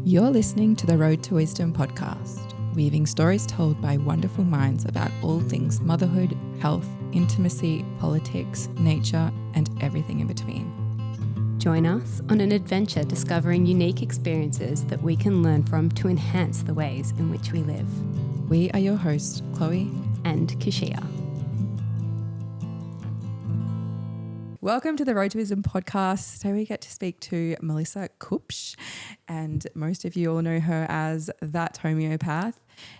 You're listening to the Road to Wisdom podcast, weaving stories told by wonderful minds about all things motherhood, health, intimacy, politics, nature, and everything in between. Join us on an adventure discovering unique experiences that we can learn from to enhance the ways in which we live. We are your hosts, Chloe and Keshia. Welcome to the Road to Wisdom podcast. Today we get to speak to Melissa Kupsch, and most of you all know her as That Homeopath.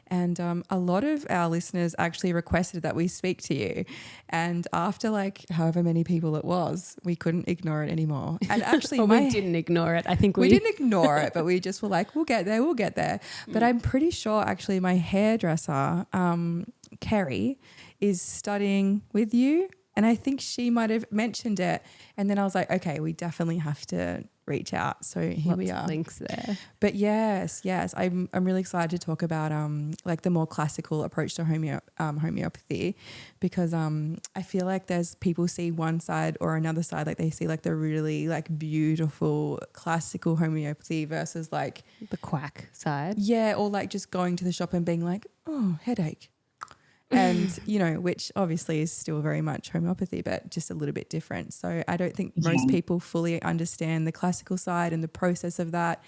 And a lot of our listeners actually requested that we speak to you. And after however many people it was, we couldn't ignore it anymore. And actually, we didn't ignore it. I think we didn't ignore it, but we just were like, we'll get there. But I'm pretty sure actually my hairdresser, Kerry, is studying with you. And I think she might have mentioned it. And then I was like, okay, we definitely have to reach out. So here we are. Links there. But yes, I'm really excited to talk about the more classical approach to homeopathy, because I feel like there's people see one side or another side, like they see like the really beautiful classical homeopathy versus the quack side. Yeah, or just going to the shop and being like, oh, headache. And, which obviously is still very much homeopathy, but just a little bit different. So I don't think most people fully understand the classical side and the process of that.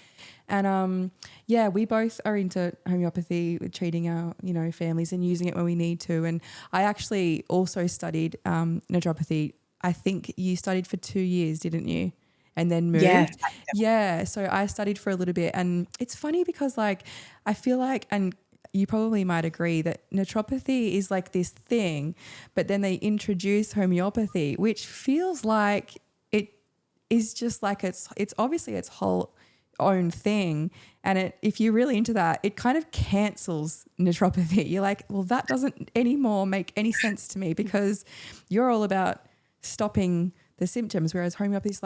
And, we both are into homeopathy, with treating our, families and using it when we need to. And I actually also studied naturopathy. I think you studied for 2 years, didn't you? And then moved. Yeah. So I studied for a little bit. And it's funny because I feel like, and you probably might agree that naturopathy is this thing, but then they introduce homeopathy, which feels like it is just it's obviously its whole own thing. And if you're really into that, it kind of cancels naturopathy. You're like, well, that doesn't anymore make any sense to me, because you're all about stopping the symptoms, whereas homeopathy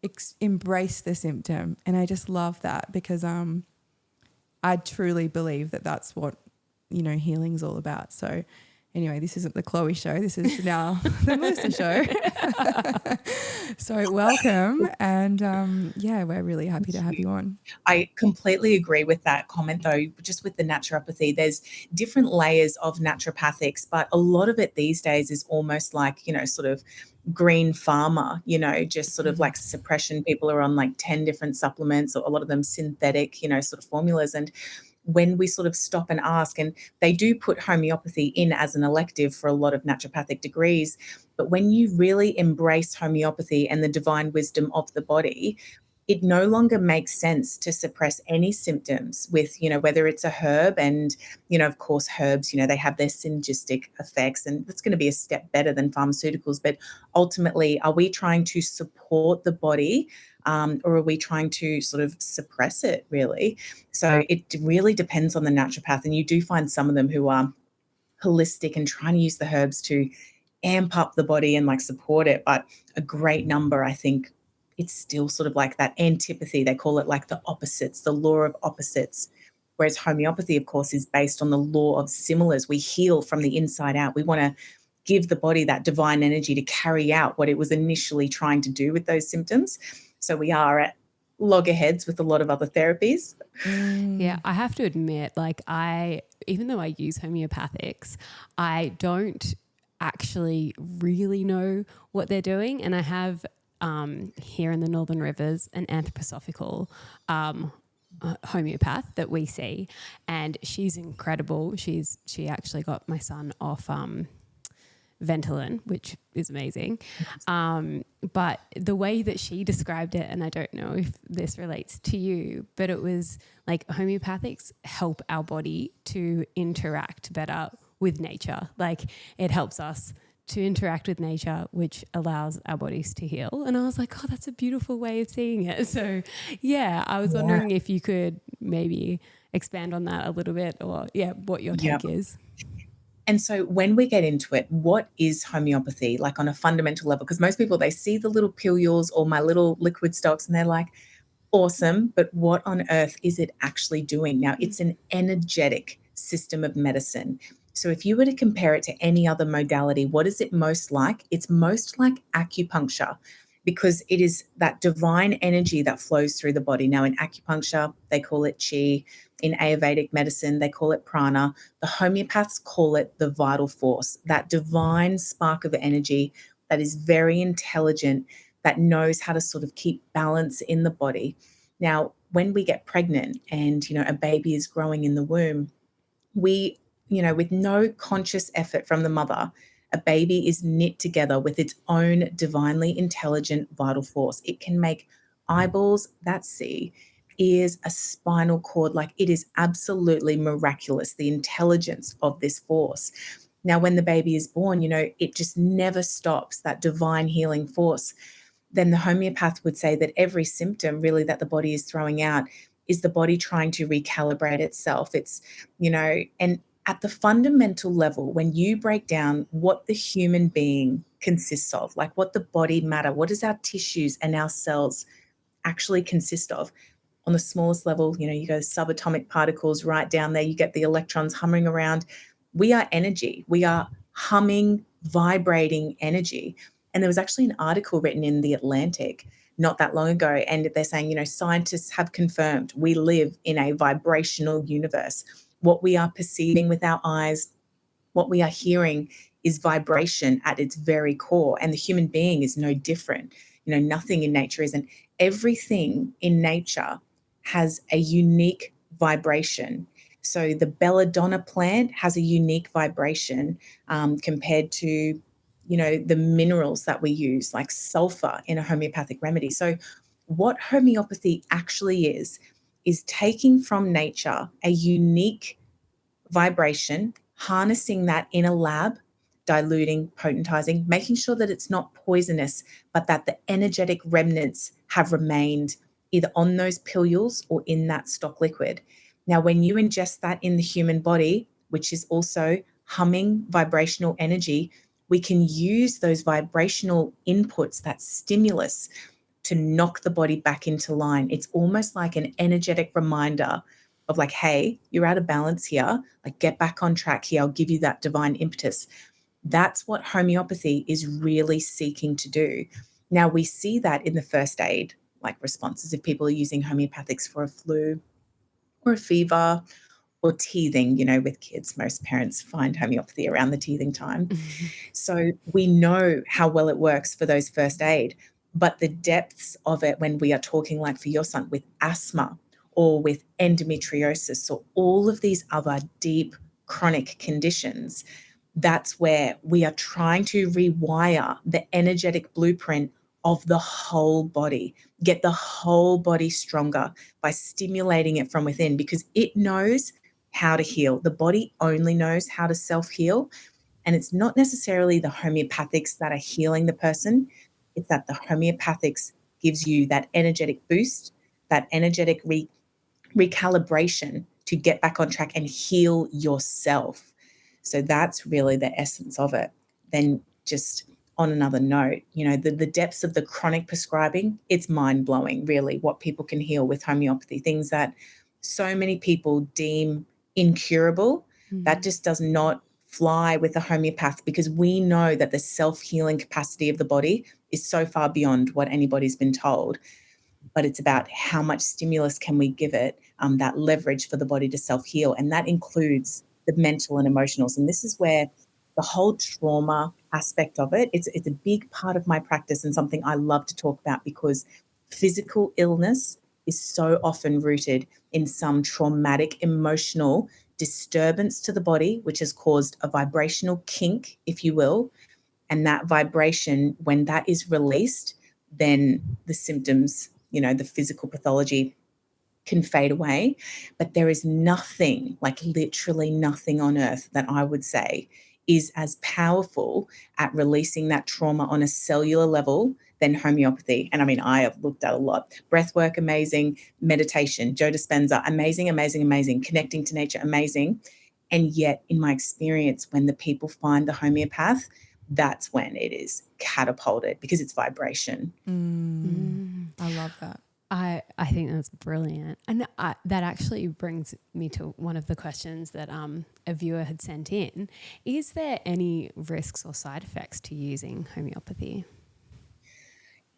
is embrace the symptom. And I just love that, because I truly believe that that's what, healing's all about. So anyway, this isn't the Chloe show. This is now the Melissa show. So welcome. And we're really happy to have you on. I completely agree with that comment, though. Just with the naturopathy, there's different layers of naturopathics, but a lot of it these days is almost sort of green pharma, just sort of suppression. People are on 10 different supplements, or a lot of them synthetic, sort of formulas. And when we sort of stop and ask, and they do put homeopathy in as an elective for a lot of naturopathic degrees, but when you really embrace homeopathy and the divine wisdom of the body, it no longer makes sense to suppress any symptoms with, whether it's a herb, and, of course, herbs, they have their synergistic effects, and that's going to be a step better than pharmaceuticals. But ultimately, are we trying to support the body, or are we trying to sort of suppress it, really? So it really depends on the naturopath. And you do find some of them who are holistic and trying to use the herbs to amp up the body and support it. But a great number, I think, it's still sort of that antipathy. They call it the opposites, the law of opposites. Whereas homeopathy, of course, is based on the law of similars. We heal from the inside out. We want to give the body that divine energy to carry out what it was initially trying to do with those symptoms. So we are at loggerheads with a lot of other therapies. Yeah, I have to admit, even though I use homeopathics, I don't actually really know what they're doing. And I have here in the Northern Rivers an anthroposophical homeopath that we see, and she's incredible. She actually got my son off Ventolin, which is amazing. But the way that she described it, and I don't know if this relates to you, but it was homeopathics help our body to interact better with nature. It helps us to interact with nature, which allows our bodies to heal. And I was like, oh, that's a beautiful way of seeing it. So I was wondering if you could maybe expand on that a little bit, or what your take is. And so when we get into it, what is homeopathy, on a fundamental level? Because most people, they see the little pilules or my little liquid stocks and they're like, awesome, but what on earth is it actually doing? Now, it's an energetic system of medicine. So if you were to compare it to any other modality, what is it most like? It's most like acupuncture. because it is that divine energy that flows through the body. Now, in acupuncture, they call it chi. In Ayurvedic medicine, they call it prana. The homeopaths call it the vital force, that divine spark of energy that is very intelligent, that knows how to sort of keep balance in the body. Now, when we get pregnant and, a baby is growing in the womb, we, with no conscious effort from the mother, a baby is knit together with its own divinely intelligent vital force. It can make eyeballs that see, ears, a spinal cord. Like, it is absolutely miraculous, the intelligence of this force. Now, when the baby is born, it just never stops, that divine healing force. Then the homeopath would say that every symptom really that the body is throwing out is the body trying to recalibrate itself. It's, and at the fundamental level, when you break down what the human being consists of, like what the body matter, what does our tissues and our cells actually consist of, on the smallest level, you go subatomic particles right down there, you get the electrons humming around. We are energy. We are humming, vibrating energy. And there was actually an article written in The Atlantic not that long ago, and they're saying, scientists have confirmed we live in a vibrational universe. What we are perceiving with our eyes, what we are hearing is vibration at its very core. And the human being is no different. Nothing in nature isn't. Everything in nature has a unique vibration. So the belladonna plant has a unique vibration compared to, the minerals that we use, like sulfur in a homeopathic remedy. So what homeopathy actually is taking from nature a unique vibration, harnessing that in a lab, diluting, potentizing, making sure that it's not poisonous, but that the energetic remnants have remained either on those pilules or in that stock liquid. Now, when you ingest that in the human body, which is also humming vibrational energy, we can use those vibrational inputs, that stimulus, to knock the body back into line. It's almost like an energetic reminder of like, hey, you're out of balance here. Like, get back on track here. I'll give you that divine impetus. That's what homeopathy is really seeking to do. Now, we see that in the first aid, like responses, if people are using homeopathics for a flu or a fever or teething, with kids, most parents find homeopathy around the teething time. So we know how well it works for those first aid, but the depths of it when we are talking, like for your son, with asthma or with endometriosis or all of these other deep chronic conditions, that's where we are trying to rewire the energetic blueprint of the whole body, get the whole body stronger by stimulating it from within, because it knows how to heal. The body only knows how to self-heal. And it's not necessarily the homeopathics that are healing the person. It's that the homeopathics gives you that energetic boost, that energetic recalibration to get back on track and heal yourself. So that's really the essence of it. Then just on another note, the depths of the chronic prescribing, it's mind-blowing, really, what people can heal with homeopathy, things that so many people deem incurable. That just does not fly with a homeopath, because we know that the self-healing capacity of the body is so far beyond what anybody's been told. But it's about how much stimulus can we give it, that leverage for the body to self-heal. And that includes the mental and emotionals. And this is where the whole trauma aspect of it, it's a big part of my practice and something I love to talk about, because physical illness is so often rooted in some traumatic emotional disturbance to the body, which has caused a vibrational kink, if you will. And that vibration, when that is released, then the symptoms, the physical pathology can fade away. But there is nothing, like literally nothing on earth, that I would say is as powerful at releasing that trauma on a cellular level than homeopathy. And I mean, I have looked at a lot. Breath work, amazing. Meditation, Joe Dispenza, amazing, amazing, amazing. Connecting to nature, amazing. And yet, in my experience, when the people find the homeopath, that's when it is catapulted, because it's vibration. I love that. I think that's brilliant. And that actually brings me to one of the questions that a viewer had sent in. Is there any risks or side effects to using homeopathy?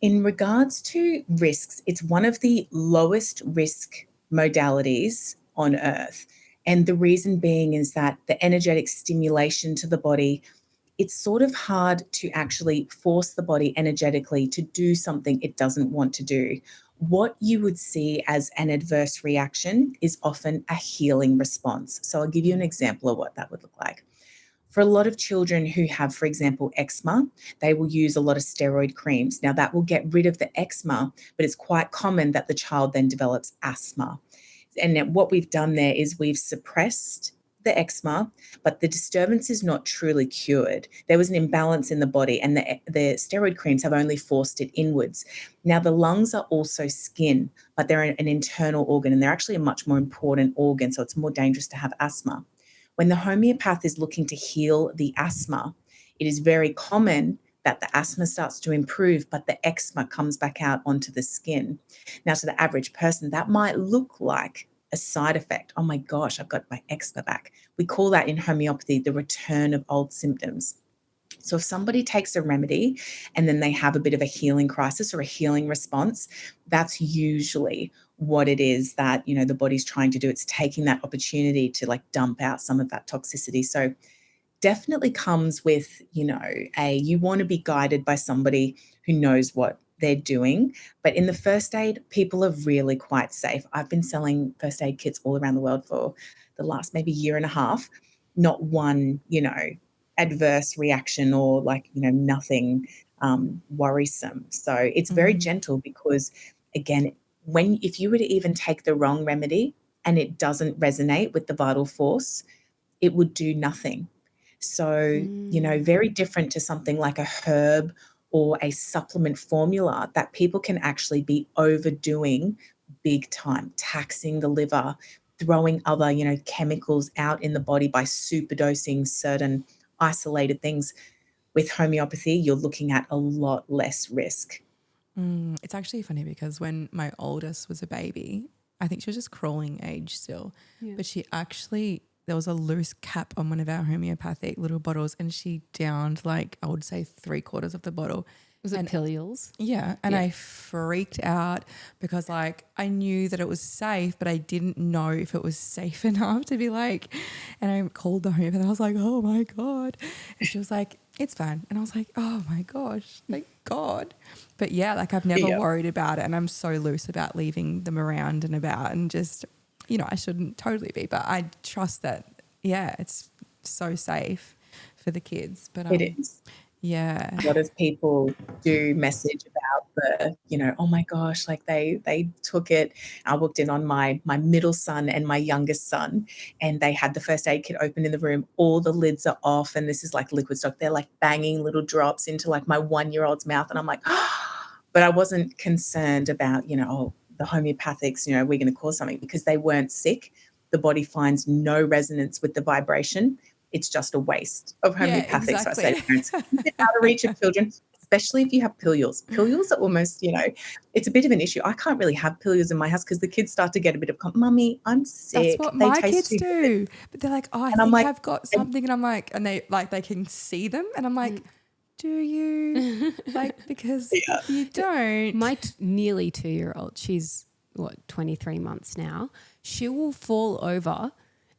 In regards to risks, it's one of the lowest risk modalities on earth. And the reason being is that the energetic stimulation to the body, it's sort of hard to actually force the body energetically to do something it doesn't want to do. What you would see as an adverse reaction is often a healing response. So I'll give you an example of what that would look like. For a lot of children who have, for example, eczema, they will use a lot of steroid creams. Now, that will get rid of the eczema, but it's quite common that the child then develops asthma. And what we've done there is we've suppressed the eczema, but the disturbance is not truly cured. There was an imbalance in the body, and the steroid creams have only forced it inwards. Now, the lungs are also skin, but they're an internal organ, and they're actually a much more important organ, so it's more dangerous to have asthma. When the homeopath is looking to heal the asthma, it is very common that the asthma starts to improve, but the eczema comes back out onto the skin. Now, to the average person, that might look like a side effect. Oh my gosh, I've got my eczema back. We call that in homeopathy the return of old symptoms. So if somebody takes a remedy and then they have a bit of a healing crisis or a healing response, that's usually what it is that, the body's trying to do. It's taking that opportunity to like dump out some of that toxicity. So definitely comes with, you want to be guided by somebody who knows what they're doing. But in the first aid, people are really quite safe. I've been selling first aid kits all around the world for the last maybe year and a half. Not one, adverse reaction or nothing worrisome. So it's very gentle because, again, if you were to even take the wrong remedy and it doesn't resonate with the vital force, it would do nothing. So, very different to something like a herb or a supplement formula that people can actually be overdoing big time, taxing the liver, throwing other, chemicals out in the body by superdosing certain isolated things. With homeopathy, you're looking at a lot less risk. It's actually funny because when my oldest was a baby, I think she was just crawling age still, but there was a loose cap on one of our homeopathic little bottles and she downed I would say 3/4 of the bottle. Was it pillules? Yeah. And I freaked out because I knew that it was safe, but I didn't know if it was safe enough to be and I called the homeopath and I was like, oh my God. And she was like, it's fine. And I was like, oh my gosh, thank God. But yeah, I've never worried about it. And I'm so loose about leaving them around and about and just, I shouldn't totally be, but I trust that, it's so safe for the kids. But it is. Yeah. A lot of people do message about oh my gosh, they took it. I walked in on my middle son and my youngest son, and they had the first aid kit open in the room. All the lids are off, and this is liquid stock. They're banging little drops into my 1-year-old's mouth, and I'm like, but I wasn't concerned about the homeopathics. We're going to cause something because they weren't sick. The body finds no resonance with the vibration. It's just a waste of homeopathic. Yeah, exactly. So I say parents, keep it out of reach of children, especially if you have pillules. Pillules are almost, it's a bit of an issue. I can't really have pillules in my house because the kids start to get a bit of, Mummy, I'm sick. That's what they my taste kids do. But they're like, I think I've got something. And I'm like, and they they can see them. And I'm like, do you? Because you don't. My nearly 2-year-old, she's 23 months now. She will fall over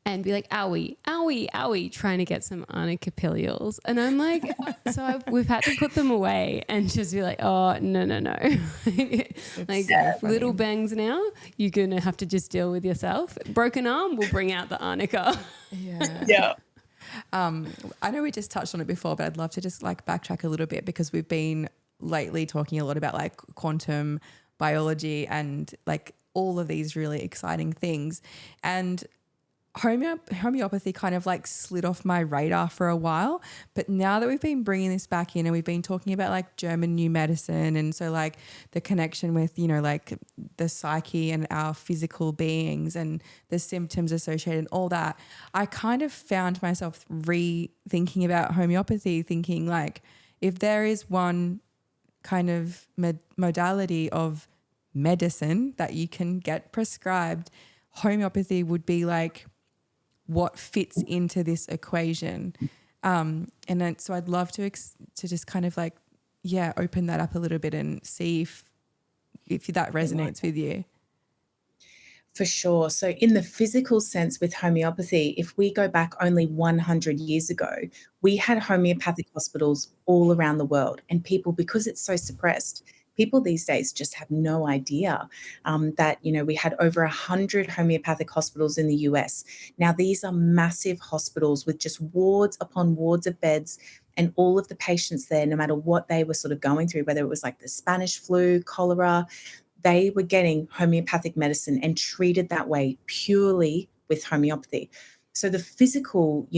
and be like, owie, owie, owie, trying to get some arnica pillules. And I'm like, we've had to put them away and just be like, oh, no. Little bangs now, you're going to have to just deal with yourself. Broken arm, we'll bring out the arnica. Yeah. I know we just touched on it before, but I'd love to just backtrack a little bit because we've been lately talking a lot about quantum biology and all of these really exciting things. And homeopathy kind of slid off my radar for a while, but now that we've been bringing this back in and we've been talking about German new medicine and so the connection with the psyche and our physical beings and the symptoms associated and all that, I kind of found myself rethinking about homeopathy, thinking if there is one kind of modality of medicine that you can get prescribed, homeopathy would be what fits into this equation. And then, so I'd love to just kind of open that up a little bit and see if that resonates with you. For sure. So in the physical sense with homeopathy, if we go back only 100 years ago, we had homeopathic hospitals all around the world, and people, because it's so suppressed, people these days just have no idea that, we had over 100 homeopathic hospitals in the US. Now, these are massive hospitals with just wards upon wards of beds, and all of the patients there, no matter what they were sort of going through, whether it was like the Spanish flu, cholera, they were getting homeopathic medicine and treated that way purely with homeopathy. So the physical,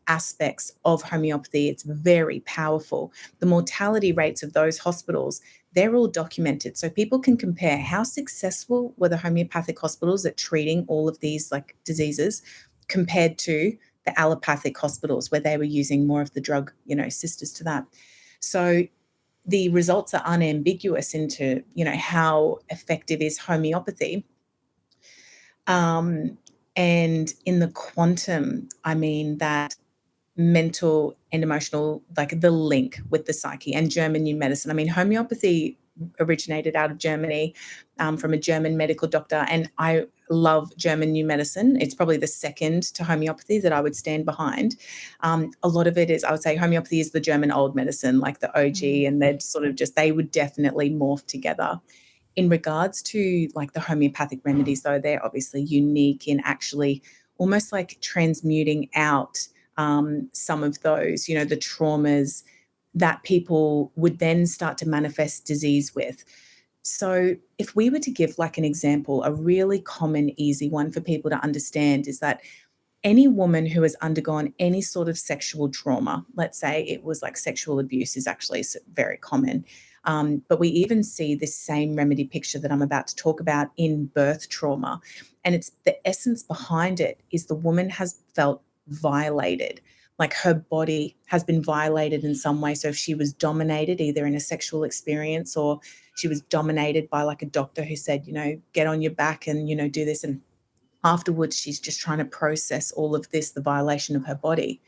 aspects of homeopathy, it's very powerful. The mortality rates of those hospitals, they're all documented. So people can compare how successful were the homeopathic hospitals at treating all of these like diseases compared to the allopathic hospitals where they were using more of the drug, sisters to that. So the results are unambiguous into, how effective is homeopathy. And in the quantum, I mean that mental and emotional, like the link with the psyche and German new medicine. I mean, homeopathy originated out of Germany from a German medical doctor, and I love German new medicine. It's probably the second to homeopathy that I would stand behind. A lot of it is, I would say homeopathy is the German old medicine, like the OG, and they'd sort of they would definitely morph together. In regards to like the homeopathic remedies, though, they're obviously unique in actually almost like transmuting out some of those, the traumas that people would then start to manifest disease with. So if we were to give like an example, a really common, easy one for people to understand is that any woman who has undergone any sort of sexual trauma, let's say it was like sexual abuse is actually very common. But we even see this same remedy picture that I'm about to talk about in birth trauma. And it's the essence behind it is the woman has felt violated, like her body has been violated in some way. So if she was dominated either in a sexual experience or she was dominated by like a doctor who said, get on your back and, do this. And afterwards, she's just trying to process all of this, the violation of her body.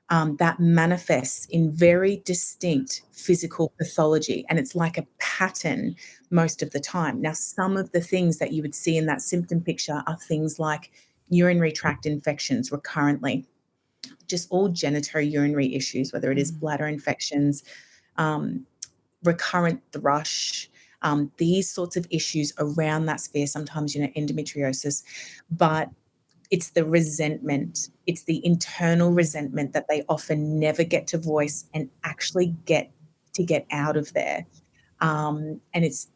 That manifests in very distinct physical pathology, and it's like a pattern most of the time. Now, some of the things that you would see in that symptom picture are things like urinary tract infections recurrently, just all genitourinary issues, whether it is bladder infections, recurrent thrush, these sorts of issues around that sphere, sometimes, endometriosis, but it's the resentment. It's the internal resentment that they often never get to voice and actually get out of there. And it's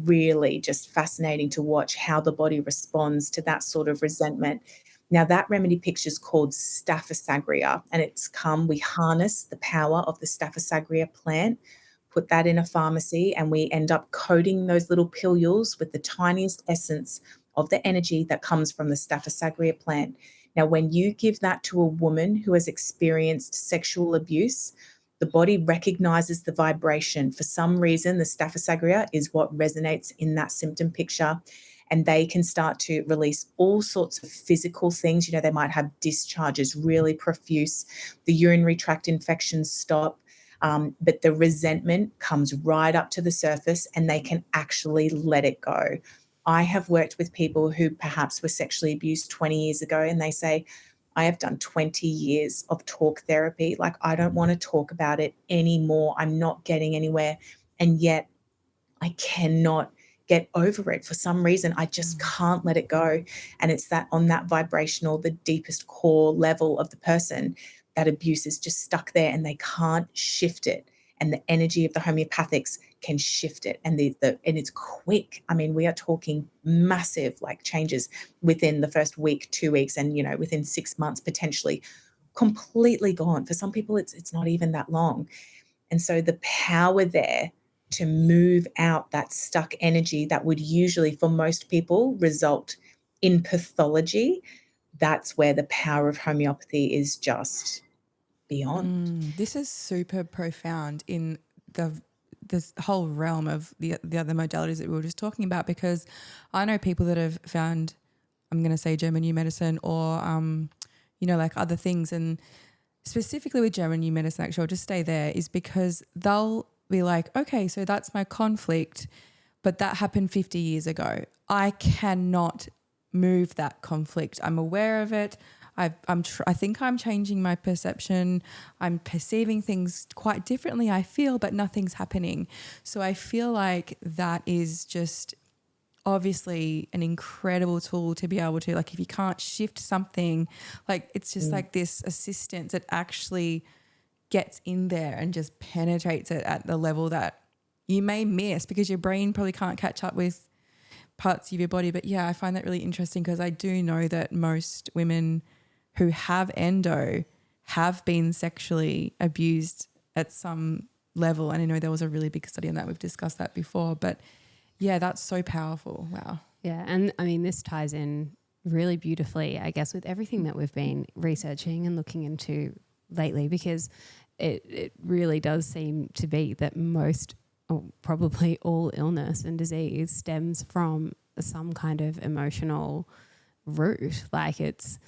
really just fascinating to watch how the body responds to that sort of resentment. Now, that remedy picture is called Staphysagria, and we harness the power of the Staphysagria plant, put that in a pharmacy, and we end up coating those little pilules with the tiniest essence of the energy that comes from the Staphysagria plant. Now, when you give that to a woman who has experienced sexual abuse, the body recognizes the vibration. For some reason, the Staphysagria is what resonates in that symptom picture, and they can start to release all sorts of physical things. They might have discharges really profuse. The urinary tract infections stop. But the resentment comes right up to the surface and they can actually let it go. I have worked with people who perhaps were sexually abused 20 years ago, and they say, I have done 20 years of talk therapy. Like, I don't want to talk about it anymore. I'm not getting anywhere. And yet I cannot get over it. For some reason, I just can't let it go. And it's that on that vibrational, the deepest core level of the person, that abuse is just stuck there and they can't shift it. And the energy of the homeopathics can shift it. And and it's quick. I mean, we are talking massive like changes within the first week, 2 weeks, and within 6 months, potentially completely gone. For some people, it's not even that long. And so the power there to move out that stuck energy that would usually, for most people, result in pathology, that's where the power of homeopathy is just beyond. This is super profound in this whole realm of the other modalities that we were just talking about, because I know people that have found, I'm going to say German new medicine or, like other things. And specifically with German new medicine, actually, I'll just stay there, is because they'll be like, okay, so that's my conflict, but that happened 50 years ago. I cannot move that conflict. I'm aware of it. I think I'm changing my perception. I'm perceiving things quite differently, I feel, but nothing's happening. So I feel like that is just obviously an incredible tool to be able to, like, if you can't shift something, like it's just like this assistance that actually gets in there and just penetrates it at the level that you may miss because your brain probably can't catch up with parts of your body. But yeah, I find that really interesting because I do know that most women who have endo have been sexually abused at some level. And I know there was a really big study on that. We've discussed that before. But yeah, that's so powerful. Wow. Yeah. And I mean, this ties in really beautifully, I guess, with everything that we've been researching and looking into lately, because it really does seem to be that most, or probably all illness and disease stems from some kind of emotional root. Like it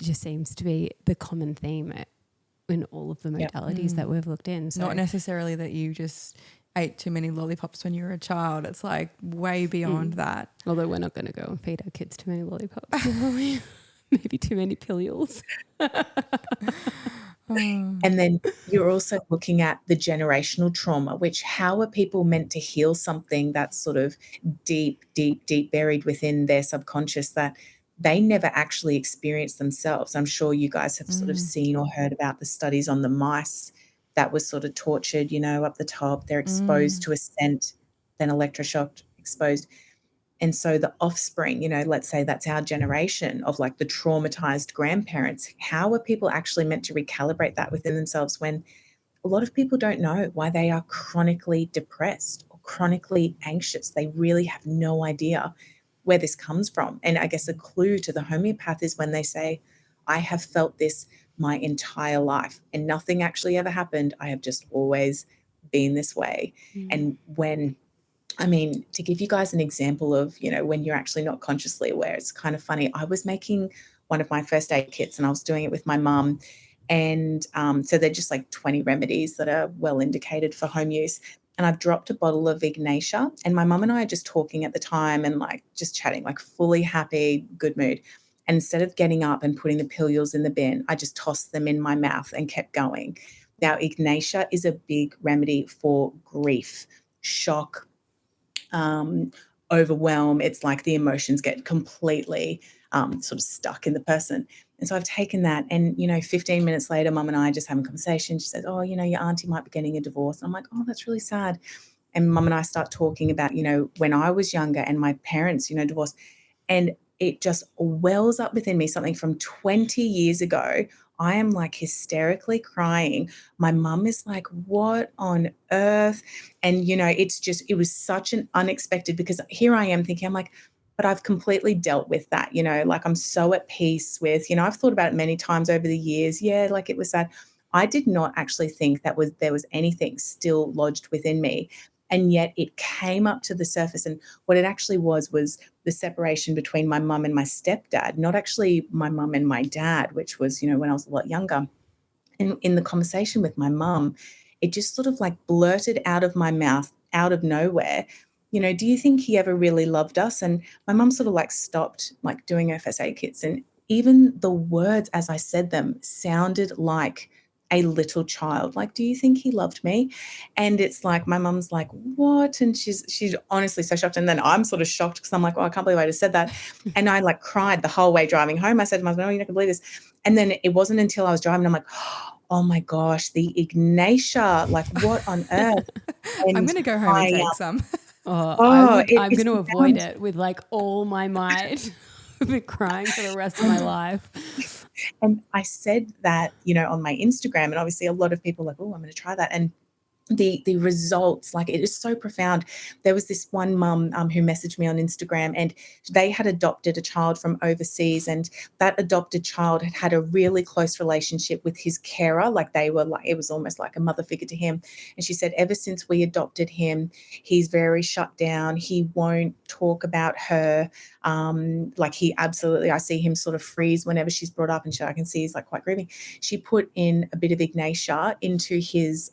just seems to be the common theme in all of the modalities that we've looked in. So not necessarily that you just ate too many lollipops when you were a child. It's like way beyond that. Although we're not going to go and feed our kids too many lollipops. Maybe too many pillules. And then you're also looking at the generational trauma, which how are people meant to heal something that's sort of deep, deep, deep buried within their subconscious that they never actually experienced themselves? I'm sure you guys have sort of seen or heard about the studies on the mice that was sort of tortured, up the top. They're exposed to a scent, then electroshocked, exposed. And so the offspring, let's say that's our generation of like the traumatized grandparents. How are people actually meant to recalibrate that within themselves when a lot of people don't know why they are chronically depressed or chronically anxious? They really have no idea where this comes from. And I guess a clue to the homeopath is when they say, I have felt this my entire life and nothing actually ever happened. I have just always been this way. And to give you guys an example of, when you're actually not consciously aware, it's kind of funny. I was making one of my first aid kits and I was doing it with my mum. And so they're just like 20 remedies that are well indicated for home use. And I've dropped a bottle of Ignatia and my mum and I are just talking at the time and like just chatting, like fully happy, good mood. And instead of getting up and putting the pillules in the bin, I just tossed them in my mouth and kept going. Now, Ignatia is a big remedy for grief, shock, overwhelm. It's like the emotions get completely sort of stuck in the person. And so I've taken that and, 15 minutes later, mum and I just having a conversation. She said, oh, your auntie might be getting a divorce. And I'm like, oh, that's really sad. And mum and I start talking about, when I was younger and my parents, divorced. And it just wells up within me something from 20 years ago. I am like hysterically crying. My mum is like, what on earth? And, it was such an unexpected, because here I am thinking, I'm like, but I've completely dealt with that, like I'm so at peace with, I've thought about it many times over the years. Yeah, like it was that. I did not actually think there was anything still lodged within me. And yet it came up to the surface. And what it actually was the separation between my mum and my stepdad, not actually my mum and my dad, which was, when I was a lot younger. And in the conversation with my mum, it just sort of like blurted out of my mouth, out of nowhere, do you think he ever really loved us? And my mum sort of like stopped like doing her first aid kits. And even the words as I said them sounded like a little child. Like, do you think he loved me? And it's like, my mum's like, what? And she's honestly so shocked. And then I'm sort of shocked because I'm like, oh, I can't believe I just said that. And I like cried the whole way driving home. I said to my husband, oh, you're not gonna believe this. And then it wasn't until I was driving, I'm like, oh my gosh, the Ignatia, like what on earth? And I'm going to go home and take some. I'm going to avoid it with like all my might. I've been crying for the rest of my life. And I said that, on my Instagram, and obviously a lot of people were like, oh, I'm going to try that. And the results, like it is so profound. There was this one mum who messaged me on Instagram, and they had adopted a child from overseas, and that adopted child had had a really close relationship with his carer. Like they were like, it was almost like a mother figure to him. And she said, ever since we adopted him, he's very shut down. He won't talk about her. Like he absolutely, I see him sort of freeze whenever she's brought up, and I can see he's like quite grieving. She put in a bit of Ignatia into his,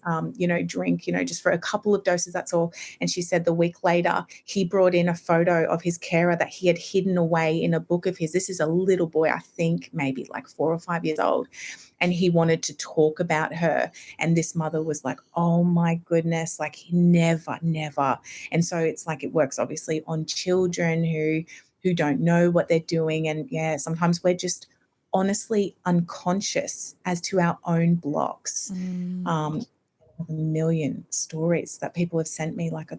drink, just for a couple of doses, that's all. And she said the week later, he brought in a photo of his carer that he had hidden away in a book of his. This is a little boy, I think maybe like 4 or 5 years old. And he wanted to talk about her. And this mother was like, oh my goodness, like never. And so it's like it works obviously on children who don't know what they're doing. And yeah, sometimes we're just honestly unconscious as to our own blocks. A million stories that people have sent me, like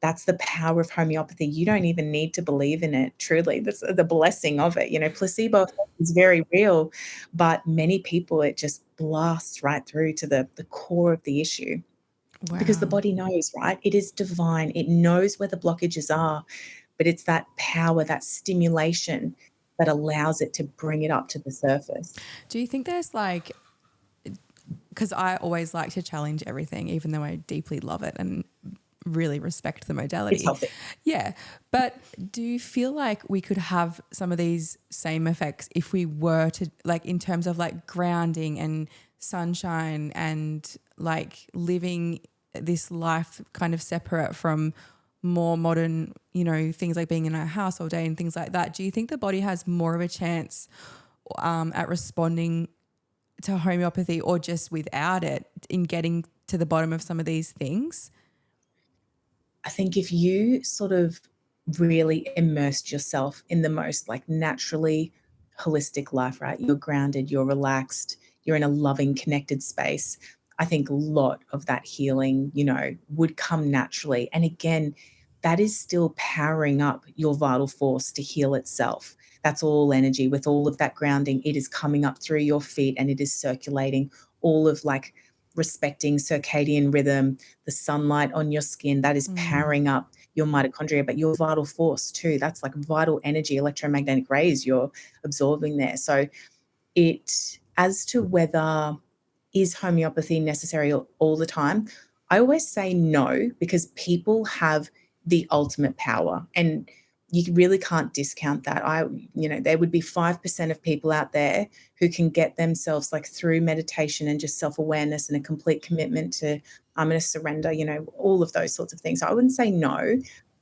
that's the power of homeopathy. You don't even need to believe in it. Truly, that's the blessing of it. Placebo is very real, but many people, it just blasts right through to the core of the issue. Wow. Because the body knows, right? It is divine. It knows where the blockages are, but it's that power, that stimulation that allows it to bring it up to the surface. Do you think there's like, because I always like to challenge everything, even though I deeply love it and really respect the modality. It's healthy. Yeah. But do you feel like we could have some of these same effects if we were to, like, in terms of like grounding and sunshine and like living this life kind of separate from more modern, things like being in a house all day and things like that? Do you think the body has more of a chance at responding to homeopathy, or just without it, in getting to the bottom of some of these things? I think if you sort of really immersed yourself in the most like naturally holistic life, right? You're grounded, you're relaxed, you're in a loving, connected space. I think a lot of that healing, would come naturally. And again, that is still powering up your vital force to heal itself. That's all energy. With all of that grounding, it is coming up through your feet and it is circulating, all of like respecting circadian rhythm, the sunlight on your skin, that is powering up your mitochondria, but your vital force too. That's like vital energy, electromagnetic rays you're absorbing there. So as to whether is homeopathy necessary all the time, I always say no, because people have the ultimate power and you really can't discount that. There would be 5% of people out there who can get themselves like through meditation and just self-awareness and a complete commitment to, I'm going to surrender, all of those sorts of things. So I wouldn't say no,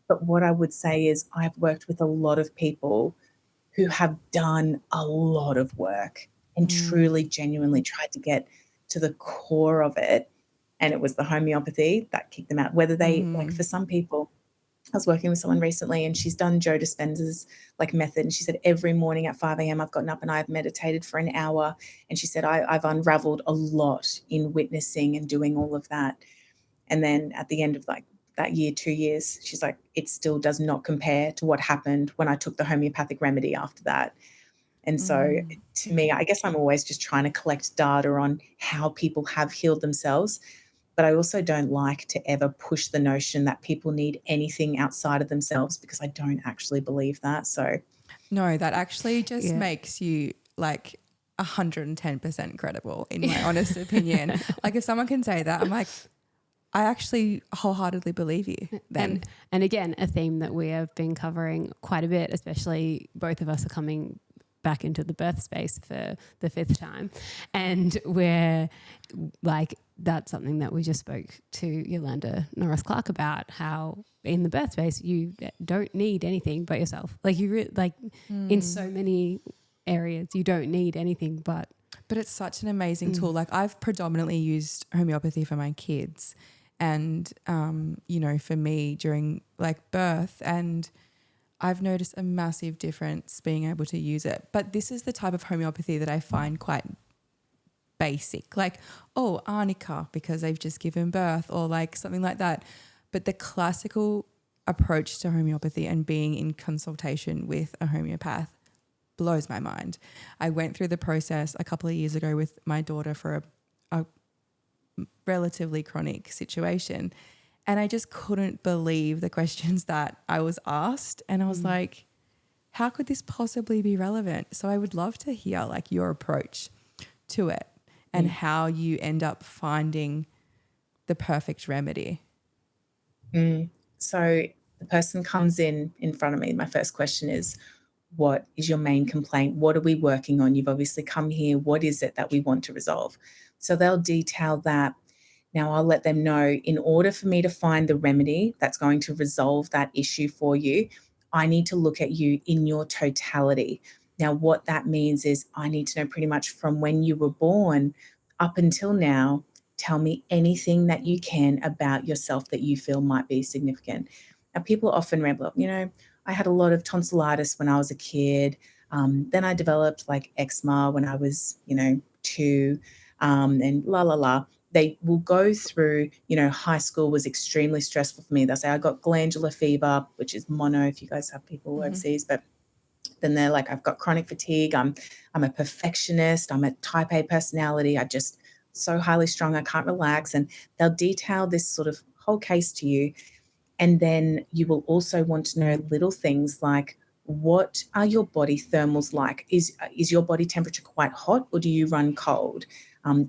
but what I would say is I've worked with a lot of people who have done a lot of work and truly, genuinely tried to get to the core of it. And it was the homeopathy that kicked them out. Whether they, like for some people, I was working with someone recently and she's done Joe Dispenza's like method. And she said, every morning at 5 a.m. I've gotten up and I've meditated for an hour. And she said, I've unraveled a lot in witnessing and doing all of that. And then at the end of like that year, 2 years, she's like, it still does not compare to what happened when I took the homeopathic remedy after that. And so to me, I guess I'm always just trying to collect data on how people have healed themselves. But I also don't like to ever push the notion that people need anything outside of themselves, because I don't actually believe that. So no, that actually just makes you like 110% credible, in my honest opinion. Like if someone can say that, I'm like, I actually wholeheartedly believe you then. And again, a theme that we have been covering quite a bit, especially both of us are coming back into the birth space for the 5th time. And we're like, that's something that we just spoke to Yolanda Norris Clark about, how in the birth space, you don't need anything but yourself. Like in so many areas, you don't need anything but it's such an amazing tool. Like I've predominantly used homeopathy for my kids and, for me during like birth, and I've noticed a massive difference being able to use it. But this is the type of homeopathy that I find quite basic, like, arnica because they've just given birth, or like something like that. But the classical approach to homeopathy and being in consultation with a homeopath blows my mind. I went through the process a couple of years ago with my daughter for a relatively chronic situation, and I just couldn't believe the questions that I was asked. And I was like, how could this possibly be relevant? So I would love to hear like your approach to it and how you end up finding the perfect remedy. So The person comes in front of me. My first question is, what is your main complaint? What are we working on? You've obviously come here. What is it that we want to resolve? So they'll detail that. Now I'll let them know, in order for me to find the remedy that's going to resolve that issue for you, I need to look at you in your totality. Now, what that means is I need to know pretty much from when you were born up until now. Tell me anything that you can about yourself that you feel might be significant. Now, people often ramble up, I had a lot of tonsillitis when I was a kid. Then I developed like eczema when I was, 2, and la, la, la. They will go through, high school was extremely stressful for me. They'll say, I got glandular fever, which is mono if you guys have people overseas, but then they're like, I've got chronic fatigue. I'm a perfectionist. I'm a type A personality. I just so highly strung, I can't relax. And they'll detail this sort of whole case to you. And then you will also want to know little things like, what are your body thermals like? Is your body temperature quite hot, or do you run cold?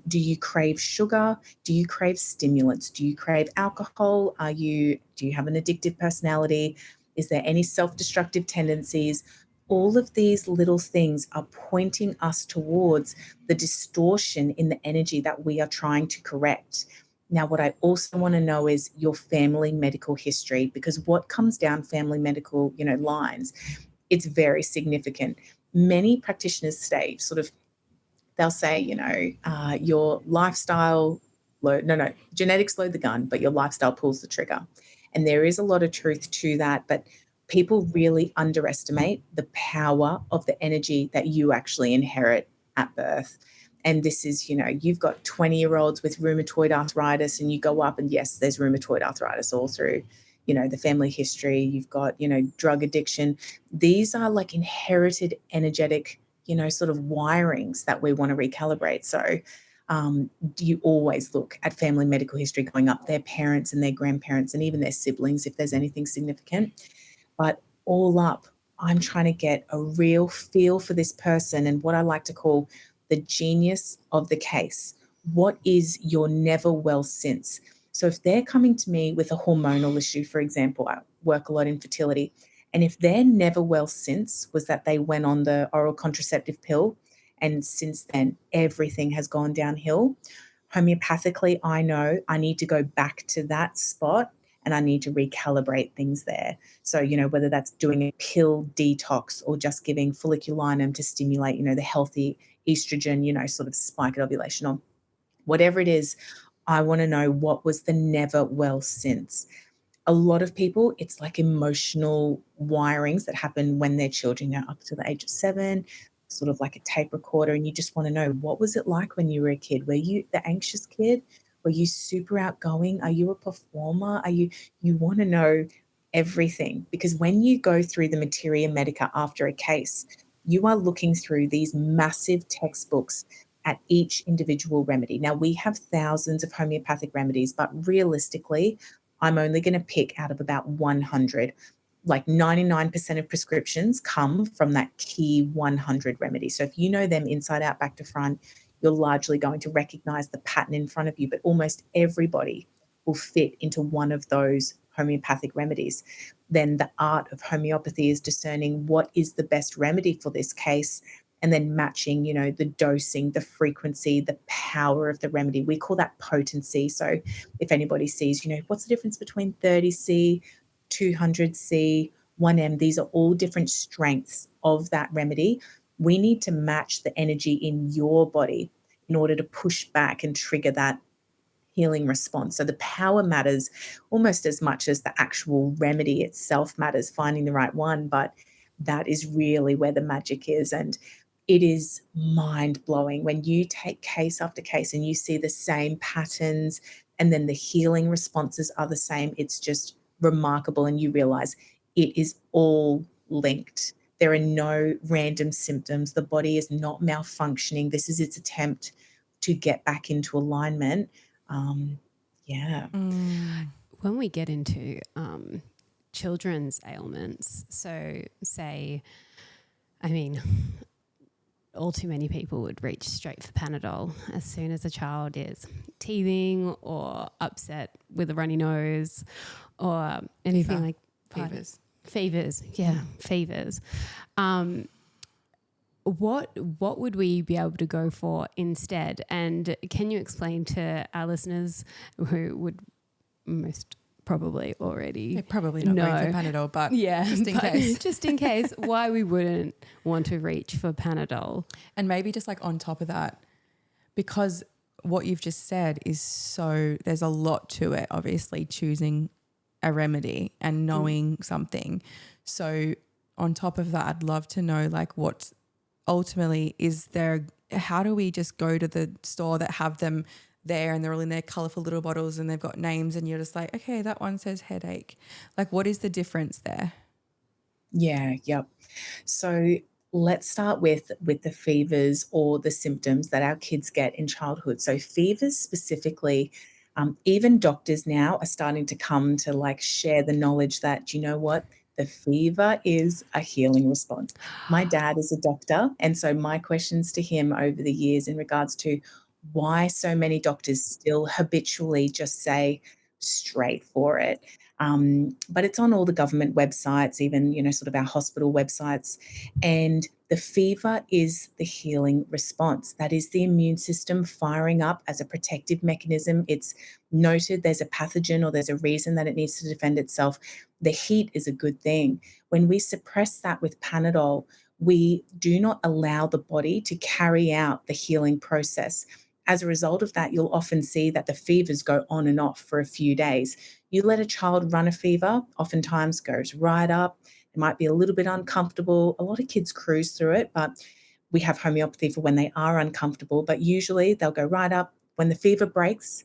Do you crave sugar? Do you crave stimulants? Do you crave alcohol? Do you have an addictive personality? Is there any self-destructive tendencies? All of these little things are pointing us towards the distortion in the energy that we are trying to correct. Now, what I also want to know is your family medical history, because what comes down family medical, lines, it's very significant. Many practitioners say they'll say, your lifestyle, genetics load the gun, but your lifestyle pulls the trigger. And there is a lot of truth to that, but people really underestimate the power of the energy that you actually inherit at birth. And this is, you've got 20-year-olds with rheumatoid arthritis, and you go up and yes, there's rheumatoid arthritis all through, the family history. You've got, drug addiction. These are like inherited energetic, sort of wirings that we want to recalibrate. So do you always look at family medical history going up, their parents and their grandparents and even their siblings, if there's anything significant. But all up, I'm trying to get a real feel for this person and what I like to call the genius of the case. What is your never well since? So if they're coming to me with a hormonal issue, for example, I work a lot in fertility, and if their never well since was that they went on the oral contraceptive pill and since then everything has gone downhill, homeopathically, I know I need to go back to that spot and I need to recalibrate things there. So, whether that's doing a pill detox or just giving folliculinum to stimulate, the healthy estrogen, sort of spike at ovulation, or whatever it is, I want to know what was the never well since. A lot of people, it's like emotional wirings that happen when they're children, up to the age of 7, sort of like a tape recorder. And you just want to know, what was it like when you were a kid? Were you the anxious kid? Were you super outgoing? Are you a performer? You want to know everything, because when you go through the materia medica after a case, you are looking through these massive textbooks at each individual remedy. Now, we have thousands of homeopathic remedies, but realistically, I'm only going to pick out of about 100. Like 99% of prescriptions come from that key 100 remedy. So if you know them inside out, back to front, you're largely going to recognize the pattern in front of you, but almost everybody will fit into one of those homeopathic remedies. Then the art of homeopathy is discerning what is the best remedy for this case, and then matching, the dosing, the frequency, the power of the remedy. We call that potency. So if anybody sees, what's the difference between 30C, 200C, 1M, these are all different strengths of that remedy. We need to match the energy in your body in order to push back and trigger that healing response. So the power matters almost as much as the actual remedy itself matters, finding the right one. But that is really where the magic is. And it is mind-blowing when you take case after case and you see the same patterns and then the healing responses are the same. It's just remarkable, and you realize it is all linked. There are no random symptoms. The body is not malfunctioning. This is its attempt to get back into alignment. When we get into children's ailments, so say, all too many people would reach straight for Panadol as soon as a child is teething or upset with a runny nose or anything like Pardon? Fevers. Fevers, yeah, fevers. What would we be able to go for instead? And can you explain to our listeners who would most probably already They're probably not going for Panadol, but just in case. just in case, why we wouldn't want to reach for Panadol? And maybe just like on top of that, because what you've just said is there's a lot to it, obviously, choosing a remedy and knowing something. So on top of that, I'd love to know like what ultimately how do we just go to the store that have them there and they're all in their colourful little bottles and they've got names and you're just like, okay, that one says headache. Like what is the difference there? Yeah, yep. So let's start with the fevers or the symptoms that our kids get in childhood. So fevers specifically, even doctors now are starting to come to like share the knowledge that, you know what, the fever is a healing response. My dad is a doctor, and so my questions to him over the years in regards to why so many doctors still habitually just say straight for it. But it's on all the government websites, even, sort of our hospital websites. And the fever is the healing response. That is the immune system firing up as a protective mechanism. It's noted there's a pathogen or there's a reason that it needs to defend itself. The heat is a good thing. When we suppress that with Panadol, we do not allow the body to carry out the healing process. As a result of that, you'll often see that the fevers go on and off for a few days. You let a child run a fever, oftentimes goes right up. It might be a little bit uncomfortable. A lot of kids cruise through it, but we have homeopathy for when they are uncomfortable, but usually they'll go right up. When the fever breaks,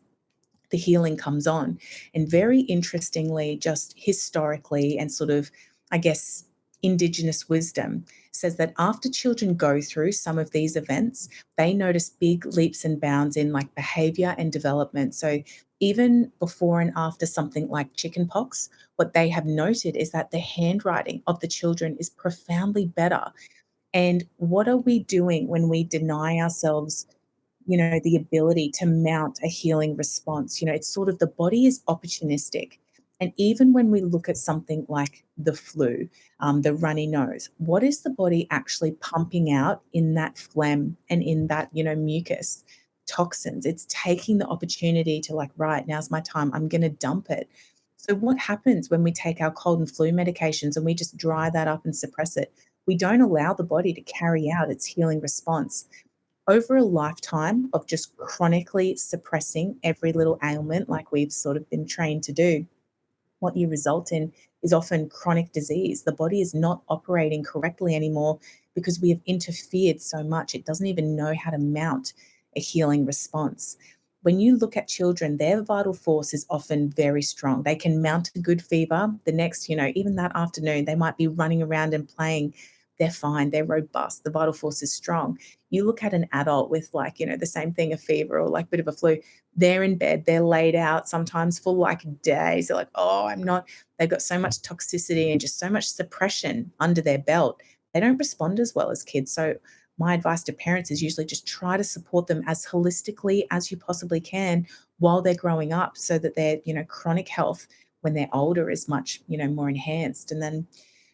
the healing comes on. And very interestingly, just historically and sort of, I guess, Indigenous wisdom says that after children go through some of these events, they notice big leaps and bounds in like behavior and development. So even before and after something like chickenpox, what they have noted is that the handwriting of the children is profoundly better. And what are we doing when we deny ourselves the ability to mount a healing response? It's sort of the body is opportunistic. And even when we look at something like the flu, the runny nose, what is the body actually pumping out in that phlegm and in that, mucus? Toxins. It's taking the opportunity to like, right, now's my time. I'm going to dump it. So what happens when we take our cold and flu medications and we just dry that up and suppress it? We don't allow the body to carry out its healing response. Over a lifetime of just chronically suppressing every little ailment like we've sort of been trained to do, what you result in is often chronic disease. The body is not operating correctly anymore because we have interfered so much. It doesn't even know how to mount a healing response. When you look at children, their vital force is often very strong. They can mount a good fever. The next, even that afternoon, they might be running around and playing. They're fine. They're robust. The vital force is strong. You look at an adult with like, the same thing, a fever or like a bit of a flu, they're in bed, they're laid out sometimes for like days. They're like, oh, they've got so much toxicity and just so much suppression under their belt. They don't respond as well as kids. So my advice to parents is usually just try to support them as holistically as you possibly can while they're growing up so that their, chronic health when they're older is much, more enhanced. And then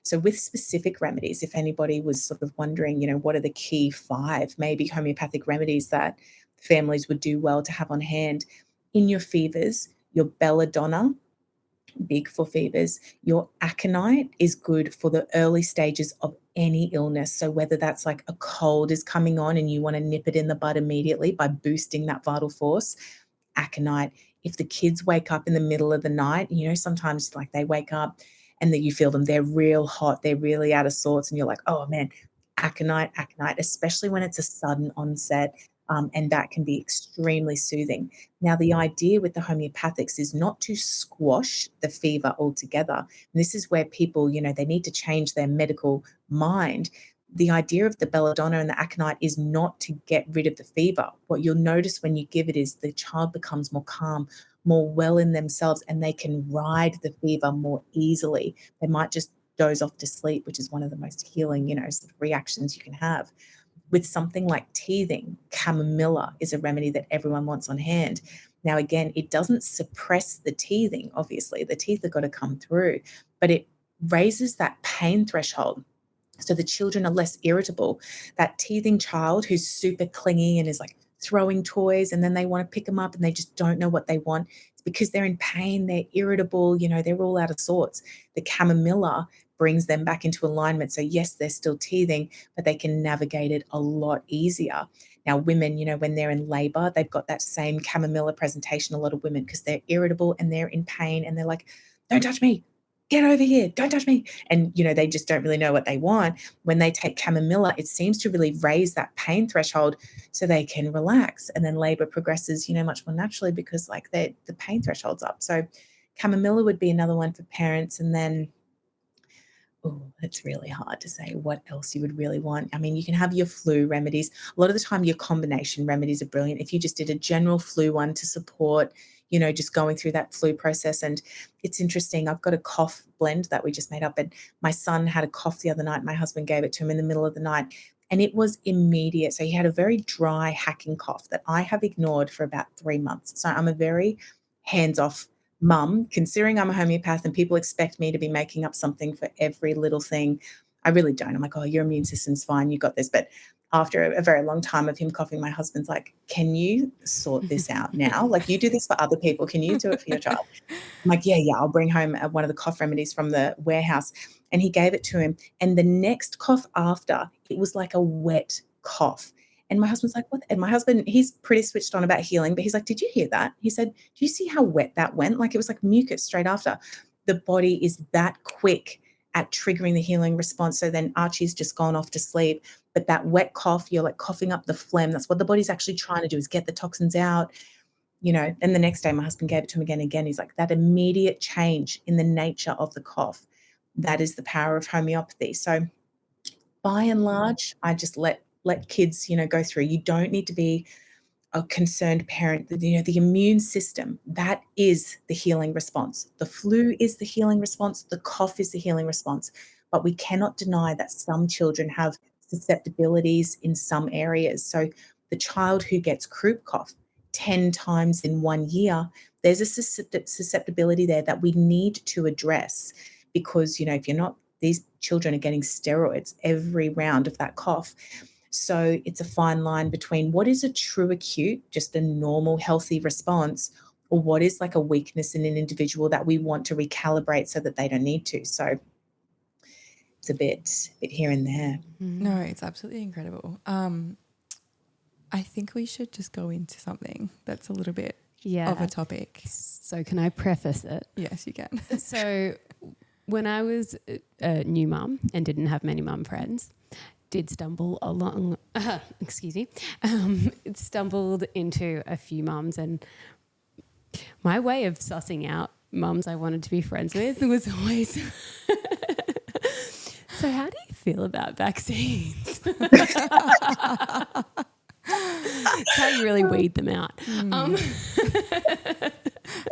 so with specific remedies, if anybody was sort of wondering, what are the key 5 maybe homeopathic remedies that families would do well to have on hand in your fevers, your belladonna, big for fevers. Your aconite is good for the early stages of any illness. So whether that's like a cold is coming on and you want to nip it in the bud immediately by boosting that vital force, aconite. If the kids wake up in the middle of the night, sometimes like they wake up and then you feel them, they're real hot, they're really out of sorts, and you're like, oh man, aconite, especially when it's a sudden onset. And that can be extremely soothing. Now, the idea with the homeopathics is not to squash the fever altogether. And this is where people, they need to change their medical mind. The idea of the belladonna and the aconite is not to get rid of the fever. What you'll notice when you give it is the child becomes more calm, more well in themselves, and they can ride the fever more easily. They might just doze off to sleep, which is one of the most healing, sort of reactions you can have. With something like teething, chamomilla is a remedy that everyone wants on hand. Now, again, it doesn't suppress the teething, obviously. The teeth have got to come through, but it raises that pain threshold. So the children are less irritable. That teething child who's super clingy and is like throwing toys, and then they want to pick them up and they just don't know what they want. It's because they're in pain, they're irritable, they're all out of sorts. The chamomilla brings them back into alignment. So yes, they're still teething, but they can navigate it a lot easier. Now, women, when they're in labor, they've got that same chamomilla presentation, a lot of women, because they're irritable and they're in pain and they're like, don't touch me. Get over here. Don't touch me. And, they just don't really know what they want. When they take chamomilla, it seems to really raise that pain threshold so they can relax. And then labor progresses, much more naturally because like the pain threshold's up. So chamomilla would be another one for parents. And then, it's really hard to say what else you would really want. I mean, you can have your flu remedies. A lot of the time, your combination remedies are brilliant. If you just did a general flu one to support, just going through that flu process. And it's interesting. I've got a cough blend that we just made up. And my son had a cough the other night. My husband gave it to him in the middle of the night. And it was immediate. So he had a very dry, hacking cough that I have ignored for about 3 months. So I'm a very hands-off mum, considering I'm a homeopath and people expect me to be making up something for every little thing. I really don't. I'm like, oh, your immune system's fine. You got this. But after a very long time of him coughing, my husband's like, can you sort this out now? Like, you do this for other people. Can you do it for your child? I'm like, yeah, I'll bring home one of the cough remedies from the warehouse. And he gave it to him. And the next cough after, it was like a wet cough. And my husband's like, what? And my husband, he's pretty switched on about healing, but he's like, did you hear that? He said, do you see how wet that went? Like, it was like mucus straight after. The body is that quick at triggering the healing response. So then Archie's just gone off to sleep. But that wet cough, you're like coughing up the phlegm. That's what the body's actually trying to do, is get the toxins out. And the next day my husband gave it to him again. He's like, that immediate change in the nature of the cough, that is the power of homeopathy. So by and large, I just let kids, go through. You don't need to be a concerned parent. The immune system, that is the healing response. The flu is the healing response. The cough is the healing response. But we cannot deny that some children have susceptibilities in some areas. So the child who gets croup cough 10 times in 1 year, there's a susceptibility there that we need to address, because, if you're not, these children are getting steroids every round of that cough. So it's a fine line between what is a true acute, just a normal, healthy response, or what is like a weakness in an individual that we want to recalibrate so that they don't need to. So it's a bit here and there. No, it's absolutely incredible. I think we should just go into something that's a little bit of a topic. So can I preface it? Yes, you can. So when I was a new mum and didn't have many mum friends, did stumble along, stumbled into a few mums, and my way of sussing out mums I wanted to be friends with was always, so how do you feel about vaccines? That's how you really weed them out.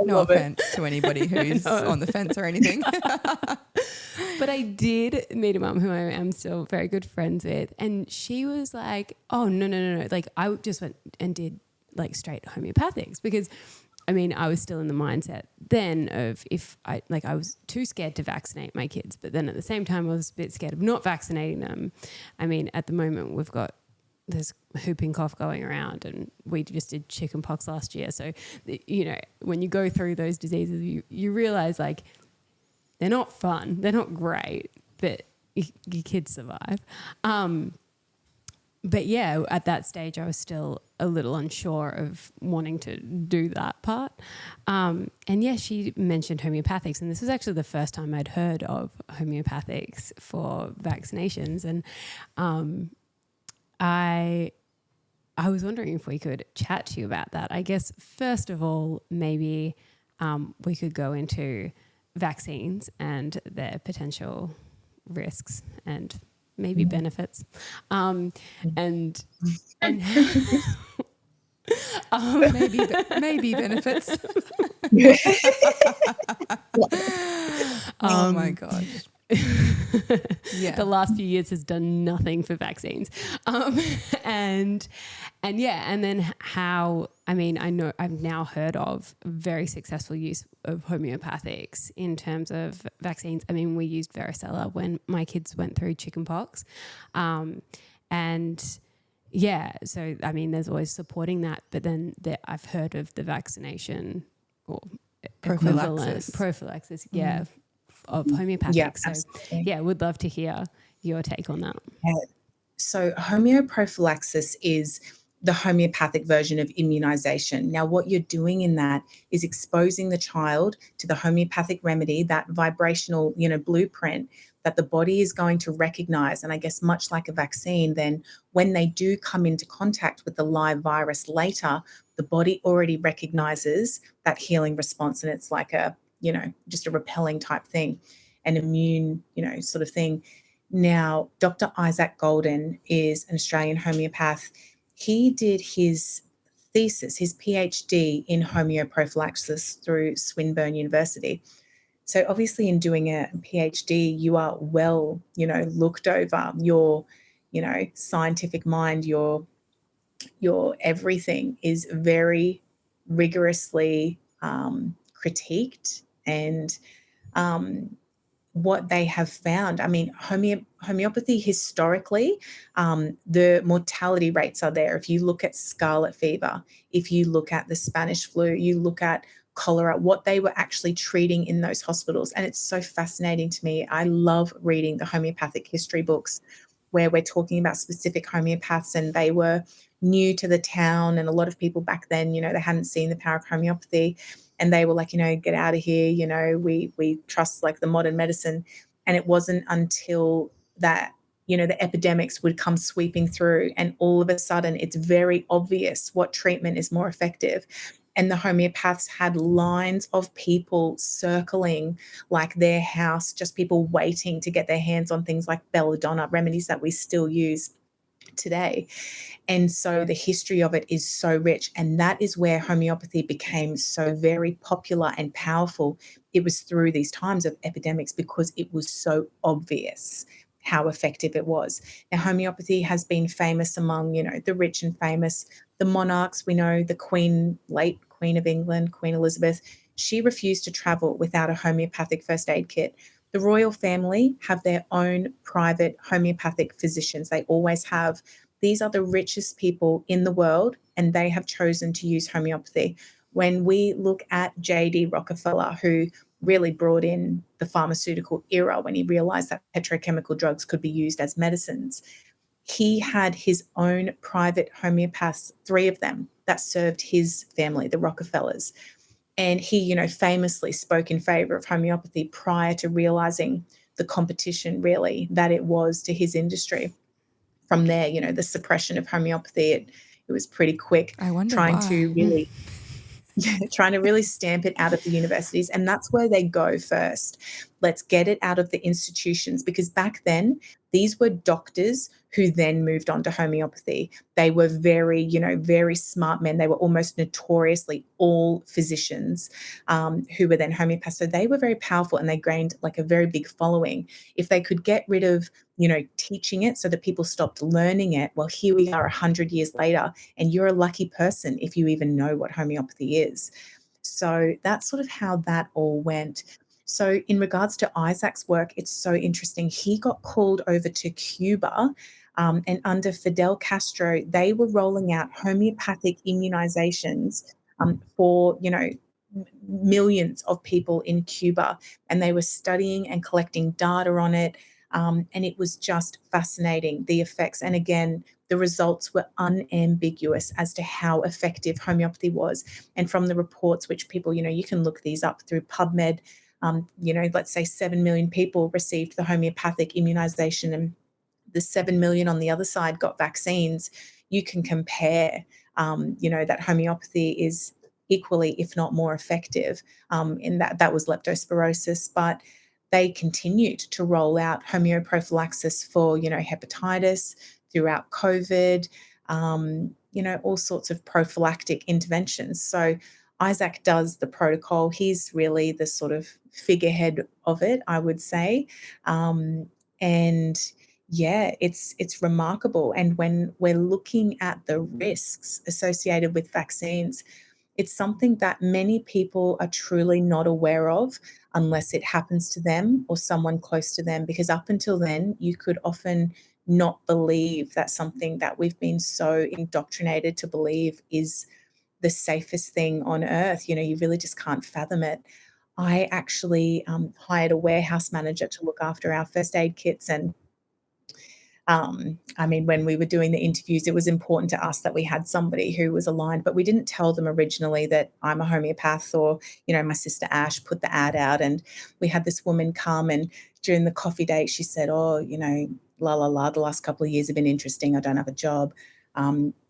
No offense to anybody who's on the fence or anything. But I did meet a mum who I am still very good friends with, and she was like, oh, no. Like, I just went and did like straight homeopathics, because I mean, I was still in the mindset then of I was too scared to vaccinate my kids, but then at the same time I was a bit scared of not vaccinating them. I mean, at the moment there's whooping cough going around, and we just did chicken pox last year. So, when you go through those diseases, you realize like they're not fun, they're not great, but your kids survive. But yeah, at that stage, I was still a little unsure of wanting to do that part. And yeah, she mentioned homeopathics, and this was actually the first time I'd heard of homeopathics for vaccinations. And I was wondering if we could chat to you about that. I guess, first of all, maybe we could go into vaccines and their potential risks and maybe benefits. Maybe benefits. Oh my gosh. the last few years has done nothing for vaccines. And then I know I've now heard of very successful use of homeopathics in terms of vaccines. I mean, we used varicella when my kids went through chickenpox. So, I mean, there's always supporting that, but then I've heard of the vaccination or prophylaxis, of homeopathic. Yeah, so, absolutely. would love to hear your take on that. So homeoprophylaxis is the homeopathic version of immunization. Now, what you're doing in that is exposing the child to the homeopathic remedy, that vibrational, blueprint that the body is going to recognize. And I guess much like a vaccine, then when they do come into contact with the live virus later, the body already recognizes that healing response. And it's like just a repelling type thing, an immune, sort of thing. Now, Dr. Isaac Golden is an Australian homeopath. He did his thesis, his PhD in homeoprophylaxis through Swinburne University. So obviously in doing a PhD, you are well, looked over. Your, scientific mind, your everything is very rigorously critiqued. And what they have found, I mean, homeopathy historically, the mortality rates are there. If you look at scarlet fever, if you look at the Spanish flu, you look at cholera, what they were actually treating in those hospitals. And it's so fascinating to me. I love reading the homeopathic history books where we're talking about specific homeopaths, and they were new to the town. And a lot of people back then, they hadn't seen the power of homeopathy. And they were like, get out of here. We trust like the modern medicine. And it wasn't until that, the epidemics would come sweeping through, and all of a sudden it's very obvious what treatment is more effective. And the homeopaths had lines of people circling like their house, just people waiting to get their hands on things like belladonna, remedies that we still use today. And so the history of it is so rich. And that is where homeopathy became so very popular and powerful. It was through these times of epidemics because it was so obvious how effective it was. Now, homeopathy has been famous among, the rich and famous, the monarchs. We know the late Queen of England, Queen Elizabeth, she refused to travel without a homeopathic first aid kit. The royal family have their own private homeopathic physicians. They always have. These are the richest people in the world, and they have chosen to use homeopathy. When we look at J.D. Rockefeller, who really brought in the pharmaceutical era when he realized that petrochemical drugs could be used as medicines, he had his own private homeopaths, 3 of them, that served his family, the Rockefellers. And he, famously spoke in favor of homeopathy prior to realizing the competition really that it was to his industry. From there, the suppression of homeopathy, it was pretty quick. I wonder trying why. to really trying to really stamp it out of the universities. And that's where they go first. Let's get it out of the institutions, because back then, these were doctors who then moved on to homeopathy. They were very, very smart men. They were almost notoriously all physicians who were then homeopaths. So they were very powerful, and they gained like a very big following. If they could get rid of, teaching it so that people stopped learning it, well, here we are 100 years later, and you're a lucky person if you even know what homeopathy is. So that's sort of how that all went. So in regards to Isaac's work, it's so interesting. He got called over to Cuba, and under Fidel Castro, they were rolling out homeopathic immunizations for, millions of people in Cuba, and they were studying and collecting data on it. And it was just fascinating, the effects. And again, the results were unambiguous as to how effective homeopathy was. And from the reports, which people, you can look these up through PubMed, let's say 7 million people received the homeopathic immunization, and the 7 million on the other side got vaccines. You can compare, that homeopathy is equally, if not more effective, in that was leptospirosis. But they continued to roll out homeoprophylaxis for, hepatitis, throughout COVID, all sorts of prophylactic interventions. So Isaac does the protocol. He's really the sort of figurehead of it, I would say. And yeah, it's remarkable. And when we're looking at the risks associated with vaccines, it's something that many people are truly not aware of unless it happens to them or someone close to them, because up until then, you could often not believe that something that we've been so indoctrinated to believe is the safest thing on earth. You really just can't fathom it. I actually hired a warehouse manager to look after our first aid kits. And I mean, when we were doing the interviews, it was important to us that we had somebody who was aligned, but we didn't tell them originally that I'm a homeopath, or, my sister Ash put the ad out, and we had this woman come, and during the coffee date, she said, oh, la, la, la, the last couple of years have been interesting. I don't have a job.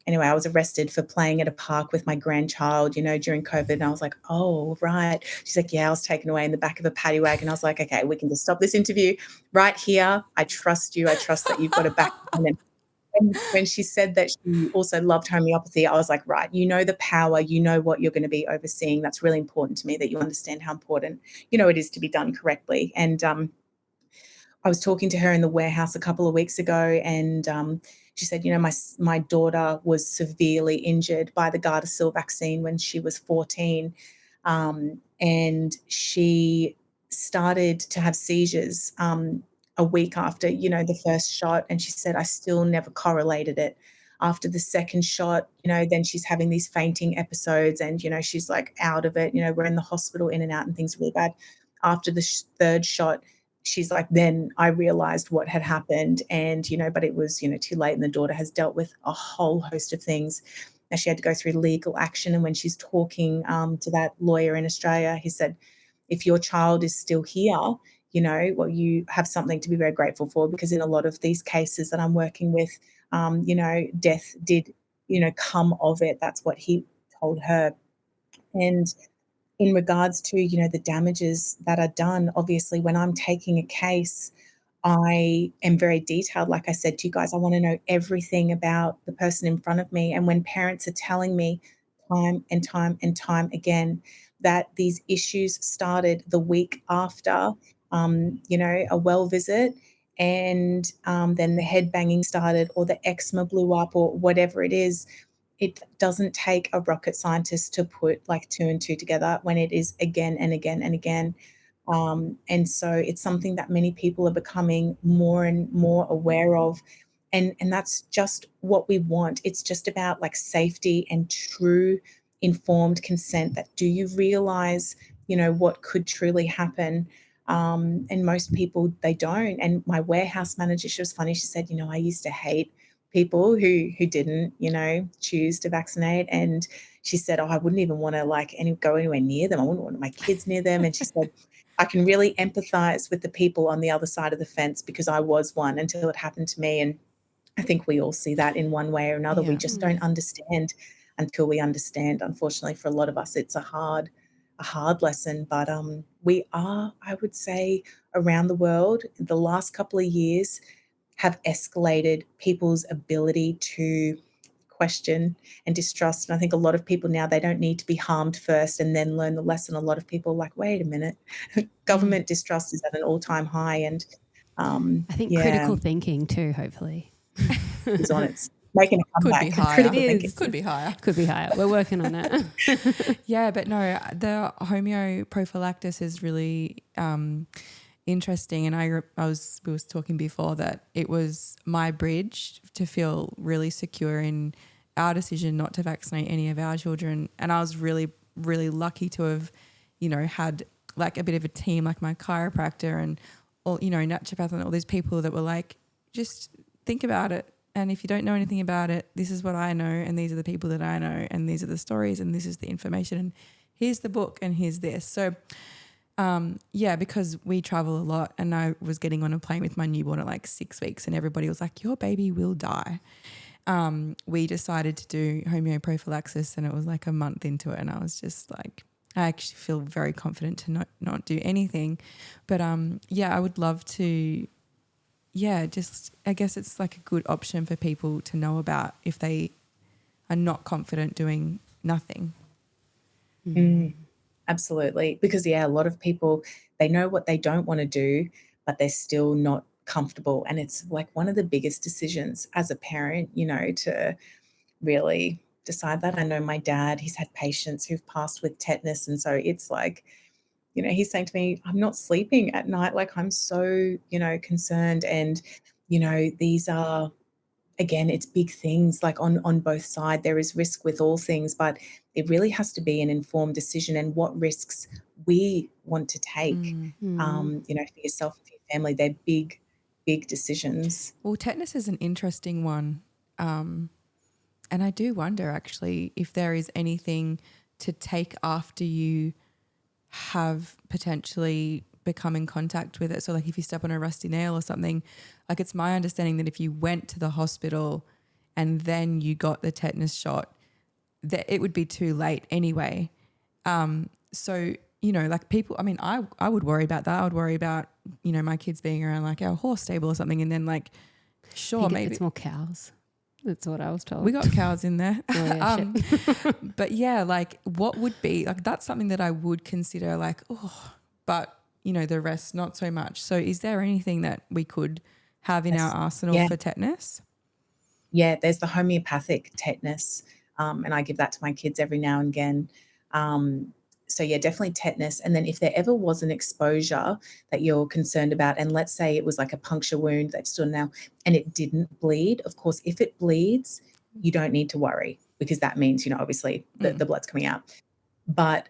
Anyway, I was arrested for playing at a park with my grandchild, during COVID. And I was like, oh, right. She's like, yeah, I was taken away in the back of a paddy wagon. I was like, okay, we can just stop this interview right here. I trust you. I trust that you've got a background. And when she said that she also loved homeopathy, I was like, right, the power, what you're going to be overseeing. That's really important to me, that you understand how important, it is to be done correctly. And I was talking to her in the warehouse a couple of weeks ago, and she said, my daughter was severely injured by the Gardasil vaccine when she was 14, and she started to have seizures a week after, the first shot, and she said, I still never correlated it. After the second shot, then she's having these fainting episodes, and, she's like out of it. We're in the hospital, in and out, and things are really bad. After the third shot, she's like, then I realized what had happened, and, but it was, too late. And the daughter has dealt with a whole host of things. Now she had to go through legal action. And when she's talking to that lawyer in Australia, he said, if your child is still here, well, you have something to be very grateful for, because in a lot of these cases that I'm working with, death did, come of it. That's what he told her. And in regards to, the damages that are done, obviously, when I'm taking a case, I am very detailed. Like I said to you guys, I want to know everything about the person in front of me. And when parents are telling me time and time and time again that these issues started the week after, a well visit, and then the head banging started, or the eczema blew up, or whatever it is, it doesn't take a rocket scientist to put like two and two together when it is again and again and again. And so it's something that many people are becoming more and more aware of. And that's just what we want. It's just about like safety and true informed consent, that do you realize, what could truly happen? And most people, they don't. And my warehouse manager, she was funny. She said, I used to hate people who didn't, choose to vaccinate. And she said, oh, I wouldn't even want to go anywhere near them. I wouldn't want my kids near them. And she said, I can really empathize with the people on the other side of the fence, because I was one until it happened to me. And I think we all see that in one way or another. We just don't understand until we understand. Unfortunately, for a lot of us, it's a hard lesson. But we are, I would say, around the world, the last couple of years have escalated people's ability to question and distrust. And I think a lot of people now, they don't need to be harmed first and then learn the lesson. A lot of people are like, wait a minute, government distrust is at an all-time high. And I think critical thinking too, hopefully. is on its making a comeback. Could be higher. Could be higher. We're working on it. Yeah, but no, the homeoprophylaxis is really interesting. And we was talking before that it was my bridge to feel really secure in our decision not to vaccinate any of our children. And I was really, really lucky to have, had like a bit of a team, like my chiropractor and all, naturopath, and all these people that were like, just think about it. And if you don't know anything about it, this is what I know, and these are the people that I know, and these are the stories, and this is the information, and here's the book, and here's this. So because we travel a lot, and I was getting on a plane with my newborn at like 6 weeks, and everybody was like, your baby will die. We decided to do homeoprophylaxis, and it was like a month into it, and I was just like, I actually feel very confident to not do anything. But I would love to, I guess it's like a good option for people to know about if they are not confident doing nothing. Absolutely. Because, yeah, a lot of people, they know what they don't want to do, but they're still not comfortable. And it's like one of the biggest decisions as a parent, to really decide that. I know my dad, he's had patients who've passed with tetanus. And so it's like, he's saying to me, I'm not sleeping at night. Like, I'm so, concerned. And, these are, again, it's big things, like on both sides. There is risk with all things, but it really has to be an informed decision and what risks we want to take, for yourself and for your family. They're big, big decisions. Well, tetanus is an interesting one. And I do wonder actually if there is anything to take after you have potentially become in contact with it. So like if you step on a rusty nail or something, like it's my understanding that if you went to the hospital and then you got the tetanus shot, that it would be too late anyway. So, like people, I mean, I would worry about that. I would worry about, my kids being around like our horse stable or something. And then like, sure, maybe it's more cows. That's what I was told. We got cows in there. Oh, yeah, but yeah, like what would be, like that's something that I would consider like, but the rest not so much. So is there anything that we could have in our arsenal for tetanus? Yeah, there's the homeopathic tetanus, and I give that to my kids every now and again. So yeah, definitely tetanus. And then if there ever was an exposure that you're concerned about, and let's say it was like a puncture wound that's still now and it didn't bleed, of course, if it bleeds, you don't need to worry because that means, obviously the blood's coming out. But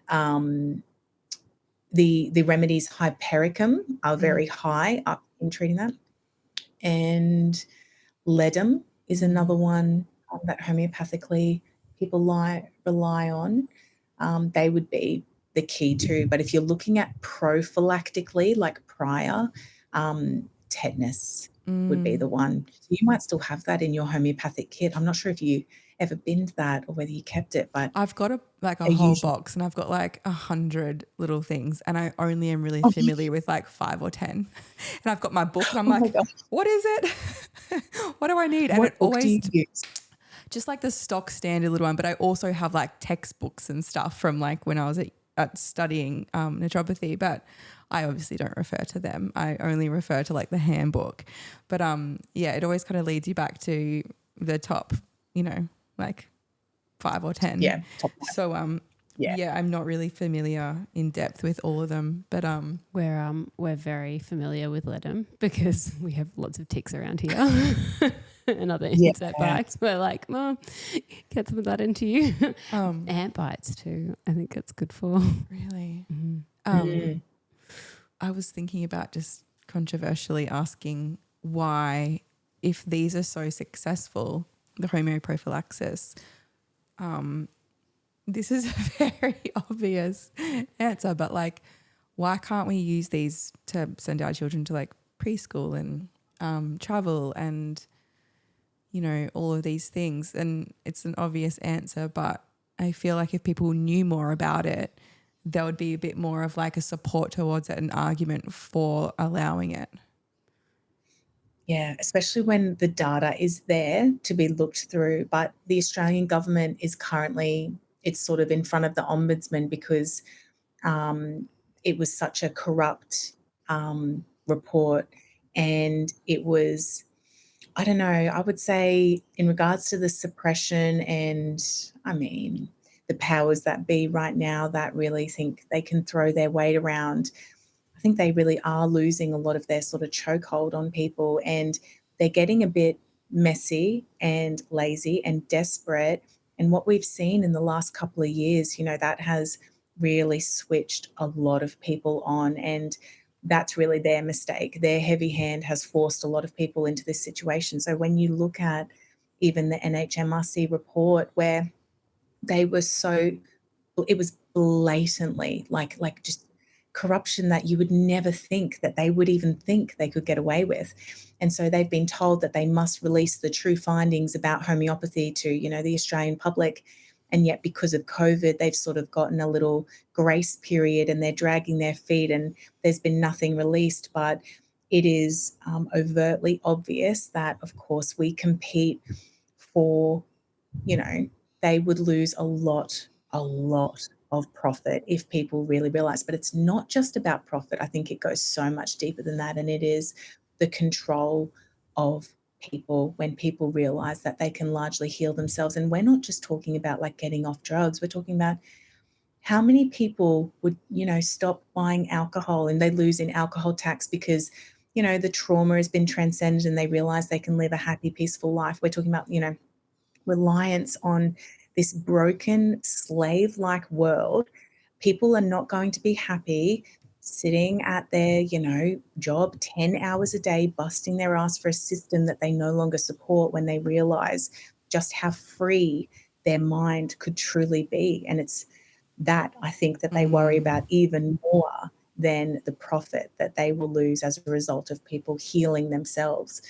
the remedies hypericum are very high up in treating that. And ledum is another one that homeopathically people rely on. They would be the key too. But if you're looking at prophylactically, like prior, tetanus would be the one. You might still have that in your homeopathic kit. I'm not sure if you ever binned that or whether you kept it, but I've got a whole box and I've got like 100 little things and I only am really familiar with like 5 or 10. And I've got my book and I'm like, what is it? What do I need? And what it book always do you use? just like the stock standard little one, but I also have like textbooks and stuff from like when I was at studying naturopathy, but I obviously don't refer to them. I only refer to like the handbook. But yeah, it always kind of leads you back to the top, like 5 or 10. Yeah. So yeah, I'm not really familiar in depth with all of them, but we're very familiar with ledum because we have lots of ticks around here and other insect bites. We're like, Mom, get some of that into you. Ant bites too. I think it's good for. Really? I was thinking about just controversially asking why, if these are so successful, the homeoprophylaxis, this is a very obvious answer, but like, why can't we use these to send our children to like preschool and travel and, all of these things? And it's an obvious answer, but I feel like if people knew more about it, there would be a bit more of like a support towards it, an argument for allowing it. Yeah, especially when the data is there to be looked through. But the Australian government is currently, it's sort of in front of the Ombudsman because it was such a corrupt report. And it was, I don't know, I would say in regards to the suppression and, I mean, the powers that be right now that really think they can throw their weight around, I think they really are losing a lot of their sort of chokehold on people, and they're getting a bit messy and lazy and desperate. And what we've seen in the last couple of years, that has really switched a lot of people on, and that's really their mistake. Their heavy hand has forced a lot of people into this situation. So when you look at even the NHMRC report where they were it was blatantly like just corruption that you would never think that they would even think they could get away with. And so they've been told that they must release the true findings about homeopathy to, the Australian public. And yet because of COVID, they've sort of gotten a little grace period and they're dragging their feet and there's been nothing released. But it is overtly obvious that, of course, we compete for, they would lose a lot of profit if people really realize. But it's not just about profit. I think it goes so much deeper than that. And it is the control of people, when people realize that they can largely heal themselves. And we're not just talking about like getting off drugs. We're talking about how many people would, stop buying alcohol and they lose in alcohol tax because, the trauma has been transcended and they realize they can live a happy, peaceful life. We're talking about, reliance on this broken slave-like world. People are not going to be happy sitting at their, job 10 hours a day, busting their ass for a system that they no longer support, when they realize just how free their mind could truly be. And it's that, I think, that they worry about even more than the profit that they will lose as a result of people healing themselves.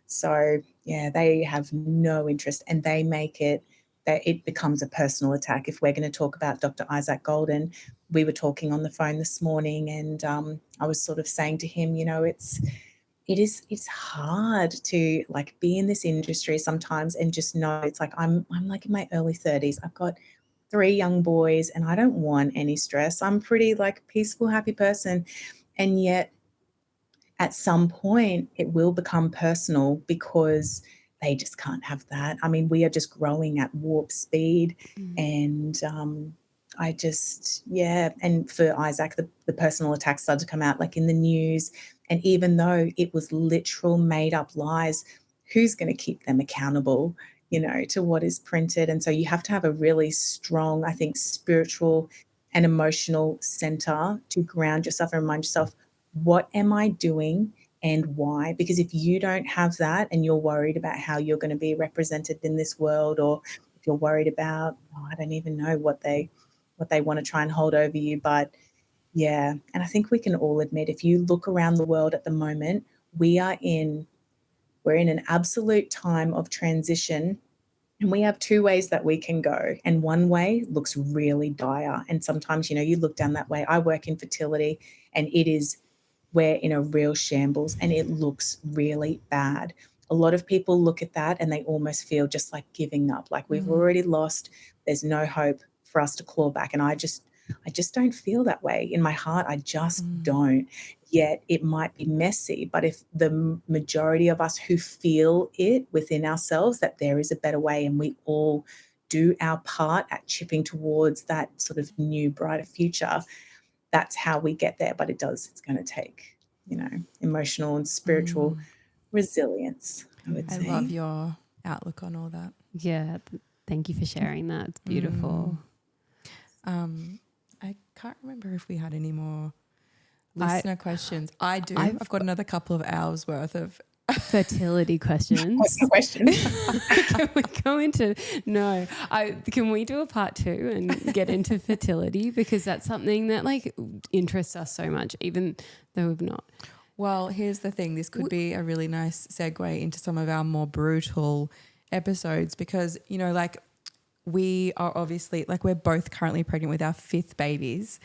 So yeah, they have no interest, and they make it that it becomes a personal attack. If we're going to talk about Dr. Isaac Golden, we were talking on the phone this morning, and I was sort of saying to him, it's hard to like be in this industry sometimes and just know it's like I'm like in my early 30s. I've got 3 young boys and I don't want any stress. I'm pretty like peaceful, happy person. And yet at some point it will become personal because they just can't have that. I mean, we are just growing at warp speed. And I just, yeah. And for Isaac, the personal attacks started to come out like in the news. And even though it was literal made up lies, who's going to keep them accountable, to what is printed? And so you have to have a really strong, I think, spiritual and emotional center to ground yourself and remind yourself, what am I doing and why? Because if you don't have that and you're worried about how you're going to be represented in this world, or if you're worried about, I don't even know what they want to try and hold over you. But yeah, and I think we can all admit, if you look around the world at the moment, we're in an absolute time of transition. And we have 2 ways that we can go. And one way looks really dire. And sometimes, you look down that way. I work in fertility, and we're in a real shambles, and it looks really bad. A lot of people look at that and they almost feel just like giving up, like we've already lost. There's no hope for us to claw back. And I just don't feel that way in my heart. I just don't. Yet it might be messy, but if the majority of us who feel it within ourselves that there is a better way, and we all do our part at chipping towards that sort of new, brighter future, that's how we get there. But it's going to take, emotional and spiritual resilience, I would say. I love your outlook on all that. Yeah. Thank you for sharing that. It's beautiful. I can't remember if we had any more listener questions. I do. I've got another couple of hours worth of fertility questions. What's the question? Can we go into can we do a part 2 and get into fertility, because that's something that like interests us so much, even though we've not. Well, here's the thing. This could be a really nice segue into some of our more brutal episodes, because, like we are obviously like we're both currently pregnant with our 5th babies,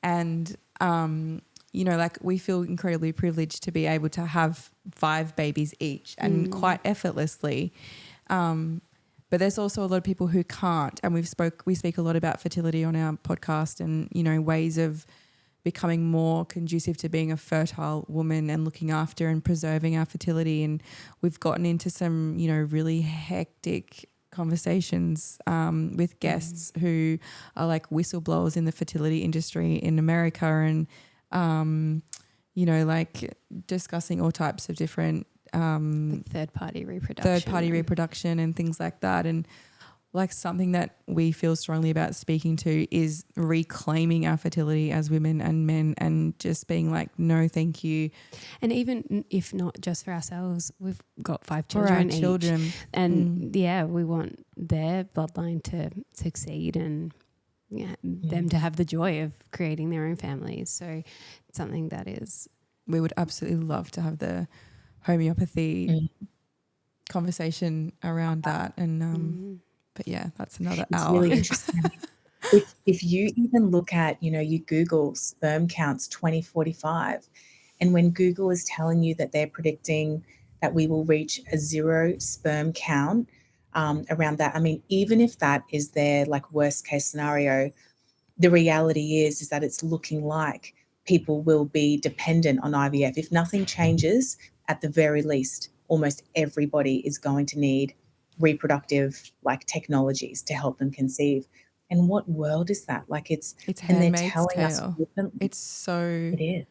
and like we feel incredibly privileged to be able to have 5 babies each, and quite effortlessly. But there's also a lot of people who can't, and we speak a lot about fertility on our podcast, and ways of becoming more conducive to being a fertile woman and looking after and preserving our fertility. And we've gotten into some really hectic conversations with guests who are like whistleblowers in the fertility industry in America, and like discussing all types of different third-party reproduction and things like that. And like something that we feel strongly about speaking to is reclaiming our fertility as women and men, and just being like, no, thank you. And even if not just for ourselves, we've got 5 children each. And we want their bloodline to succeed, and them to have the joy of creating their own families. So it's something that is... We would absolutely love to have the homeopathy conversation around that. And but yeah, that's another hour. It's really interesting. If you even look at, you Google sperm counts 2045, and when Google is telling you that they're predicting that we will reach a 0 sperm count around that, I mean, even if that is their like worst case scenario, the reality is that it's looking like people will be dependent on IVF. If nothing changes, at the very least, almost everybody is going to need reproductive like technologies to help them conceive. And what world is that? Like It's and they're Handmaid's telling us Tale. flippantly. It's so, It is.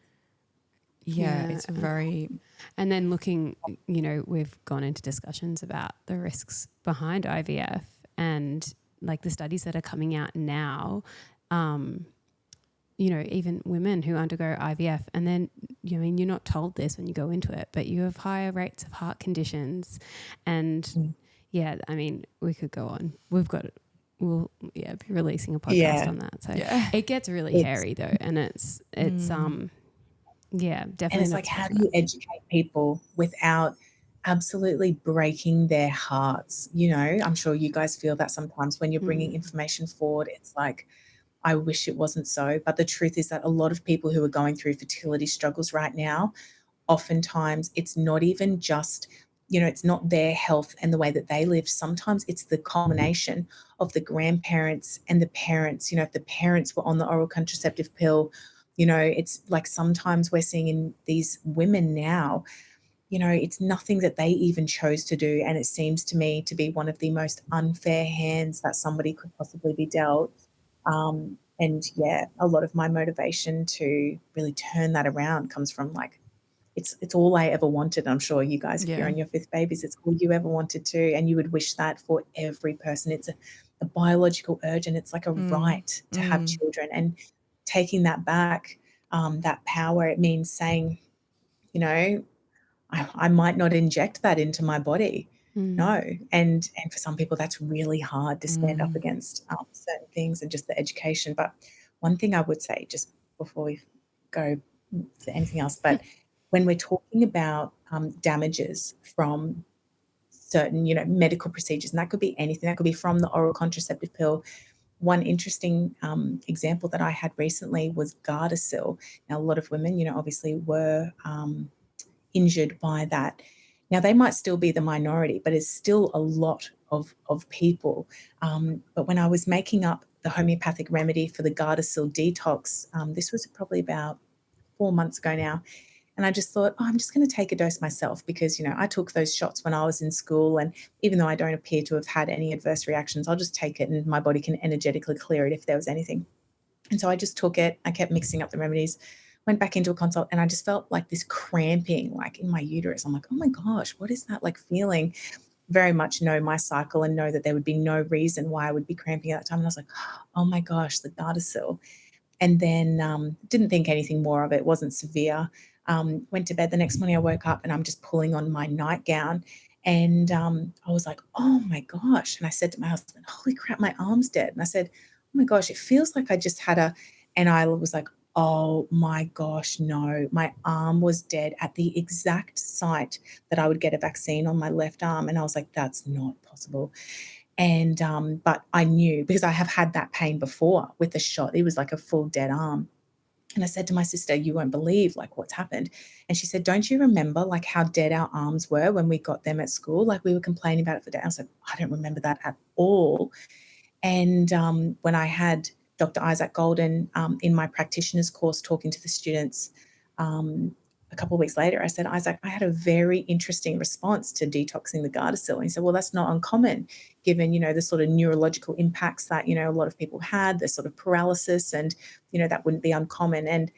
yeah, it's a very, And then looking, you know, we've gone into discussions about the risks behind IVF and like the studies that are coming out now, you know, even women who undergo IVF and then, you know, I mean, you're not told this when you go into it, but you have higher rates of heart conditions. And yeah, I mean, we could go on. We'll be releasing a podcast on that. So it gets really hairy though. And it's yeah, definitely. And it's like, how do you educate people without absolutely breaking their hearts? You know, I'm sure you guys feel that sometimes when you're bringing information forward, it's like, I wish it wasn't so. But the truth is that a lot of people who are going through fertility struggles right now, oftentimes it's not even just, you know, it's not their health and the way that they live. Sometimes it's the culmination of the grandparents and the parents. You know, if the parents were on the oral contraceptive pill, you know, it's like sometimes we're seeing in these women now, you know, it's nothing that they even chose to do. And it seems to me to be one of the most unfair hands that somebody could possibly be dealt. And yeah, a lot of my motivation to really turn that around comes from like, it's all I ever wanted. I'm sure you guys, if you're on your fifth babies, it's all you ever wanted to, and you would wish that for every person. It's a biological urge, and it's like a right to have children. And taking that back, that power, it means saying, you know, I might not inject that into my body. No. And for some people, that's really hard to stand up against certain things and just the education. But one thing I would say, just before we go to anything else, but when we're talking about damages from certain, you know, medical procedures, and that could be anything, that could be from the oral contraceptive pill. One interesting example that I had recently was Gardasil. Now, a lot of women, you know, obviously were injured by that. Now, they might still be the minority, but it's still a lot of people. But when I was making up the homeopathic remedy for the Gardasil detox, this was probably about 4 months ago now, and I just thought, oh, I'm just going to take a dose myself because, you know, I took those shots when I was in school, and even though I don't appear to have had any adverse reactions, I'll just take it and my body can energetically clear it if there was anything. And so I just took it. I kept mixing up the remedies, went back into a consult, and I just felt like this cramping, like in my uterus. I'm like, oh my gosh, what is that like feeling? Very much know my cycle and know that there would be no reason why I would be cramping at that time. And I was like, oh my gosh, the Gardasil. And then didn't think anything more of it. Wasn't severe. Went to bed. The next morning I woke up and I'm just pulling on my nightgown. And I was like, oh my gosh. And I said to my husband, holy crap, my arm's dead. And I said, oh my gosh, it feels like I just had and I was like, oh my gosh, no, my arm was dead at the exact site that I would get a vaccine on my left arm. And I was like, that's not possible. And but I knew because I have had that pain before with the shot. It was like a full dead arm. And I said to my sister, you won't believe like what's happened. And she said, don't you remember like how dead our arms were when we got them at school? Like we were complaining about it for days. I was like, I don't remember that at all. And when I had Dr. Isaac Golden in my practitioner's course talking to the students a couple of weeks later, I said, Isaac, I had a very interesting response to detoxing the Gardasil. And he said, well, that's not uncommon given, you know, the sort of neurological impacts that, you know, a lot of people had, the sort of paralysis, and, you know, that wouldn't be uncommon. And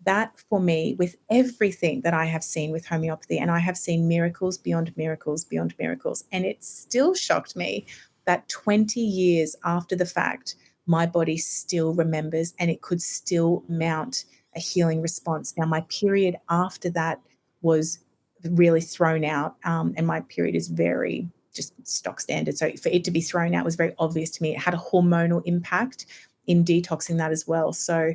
that for me, with everything that I have seen with homeopathy, and I have seen miracles beyond miracles beyond miracles, and it still shocked me that 20 years after the fact, my body still remembers and it could still mount a healing response. Now, my period after that was really thrown out, and my period is very just stock standard. So for it to be thrown out was very obvious to me. It had a hormonal impact in detoxing that as well. So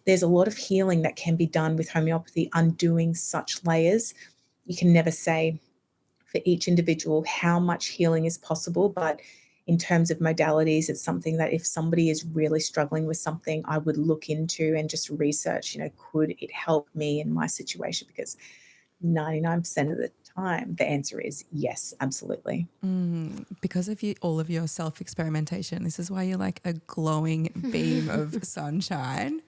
there's a lot of healing that can be done with homeopathy, undoing such layers. You can never say for each individual how much healing is possible, but in terms of modalities, it's something that if somebody is really struggling with something, I would look into and just research, you know, could it help me in my situation? Because 99% of the time? The answer is yes, absolutely. Because of all of your self-experimentation, this is why you're like a glowing beam of sunshine.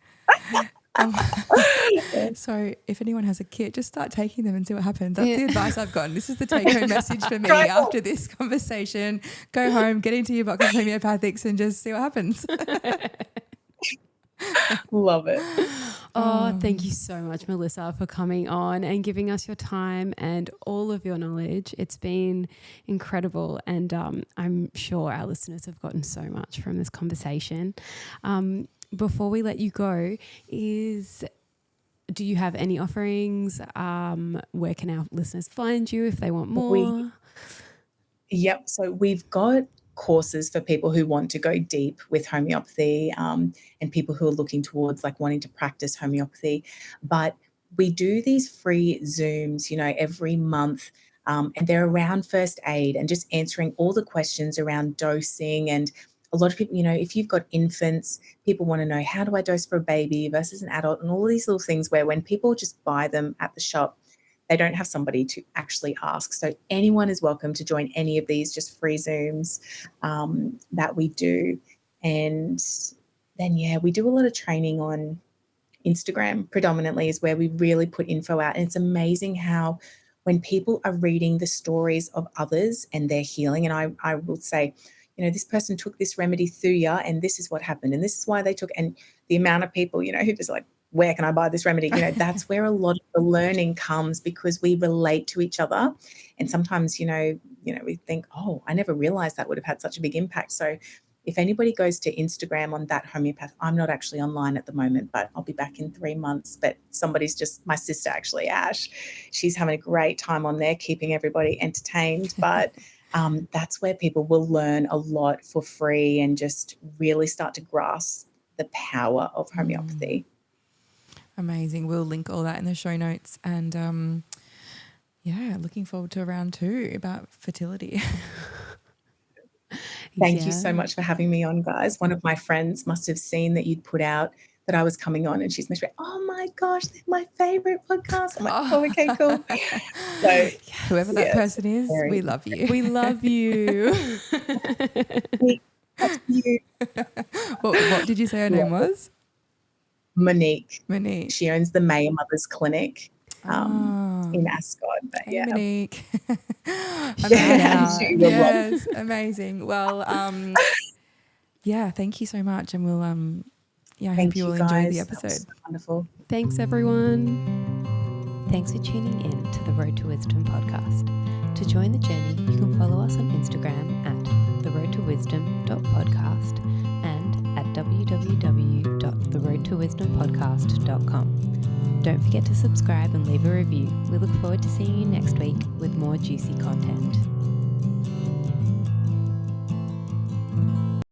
So if anyone has a kit, just start taking them and see what happens. That's the advice I've gotten. This is the take-home message for me after this conversation. Go home, get into your box of homeopathics and just see what happens. Love it. Oh, thank you so much, Melissa, for coming on and giving us your time and all of your knowledge. It's been incredible, and I'm sure our listeners have gotten so much from this conversation. Before we let you go, do you have any offerings? Where can our listeners find you if they want more? Yep. So we've got courses for people who want to go deep with homeopathy, and people who are looking towards like wanting to practice homeopathy. But we do these free Zooms, every month. And they're around first aid and just answering all the questions around dosing. And a lot of people, if you've got infants, people want to know, how do I dose for a baby versus an adult, and all these little things where when people just buy them at the shop, they don't have somebody to actually ask. So anyone is welcome to join any of these just free Zooms that we do. And then, we do a lot of training on Instagram predominantly is where we really put info out. And it's amazing how when people are reading the stories of others and their healing, and I will say, this person took this remedy through ya and this is what happened and this is why they took, and the amount of people, who just like, where can I buy this remedy? That's where a lot of the learning comes, because we relate to each other. And sometimes, we think, oh, I never realized that would have had such a big impact. So if anybody goes to Instagram on That Homeopath, I'm not actually online at the moment, but I'll be back in 3 months. But my sister actually, Ash, she's having a great time on there, keeping everybody entertained. But that's where people will learn a lot for free and just really start to grasp the power of homeopathy. Amazing. We'll link all that in the show notes. And looking forward to round 2 about fertility. Thank you so much for having me on, guys. One of my friends must have seen that you'd put out that I was coming on, and she's messaged me, oh my gosh, they're my favorite podcast. I'm like, oh, okay, cool. So whoever that person is, we love you. We love you. That's you. What did you say her name was? Monique. Monique. She owns the Mayor Mothers Clinic in Ascot. But hey, Monique. Yes, amazing. Well, thank you so much, and we'll I hope you all enjoy the episode. So wonderful. Thanks, everyone. Thanks for tuning in to the Road to Wisdom podcast. To join the journey, you can follow us on Instagram at theroadtowisdom.podcast and at www.theroadtowisdompodcast.com. Don't forget to subscribe and leave a review. We look forward to seeing you next week with more juicy content.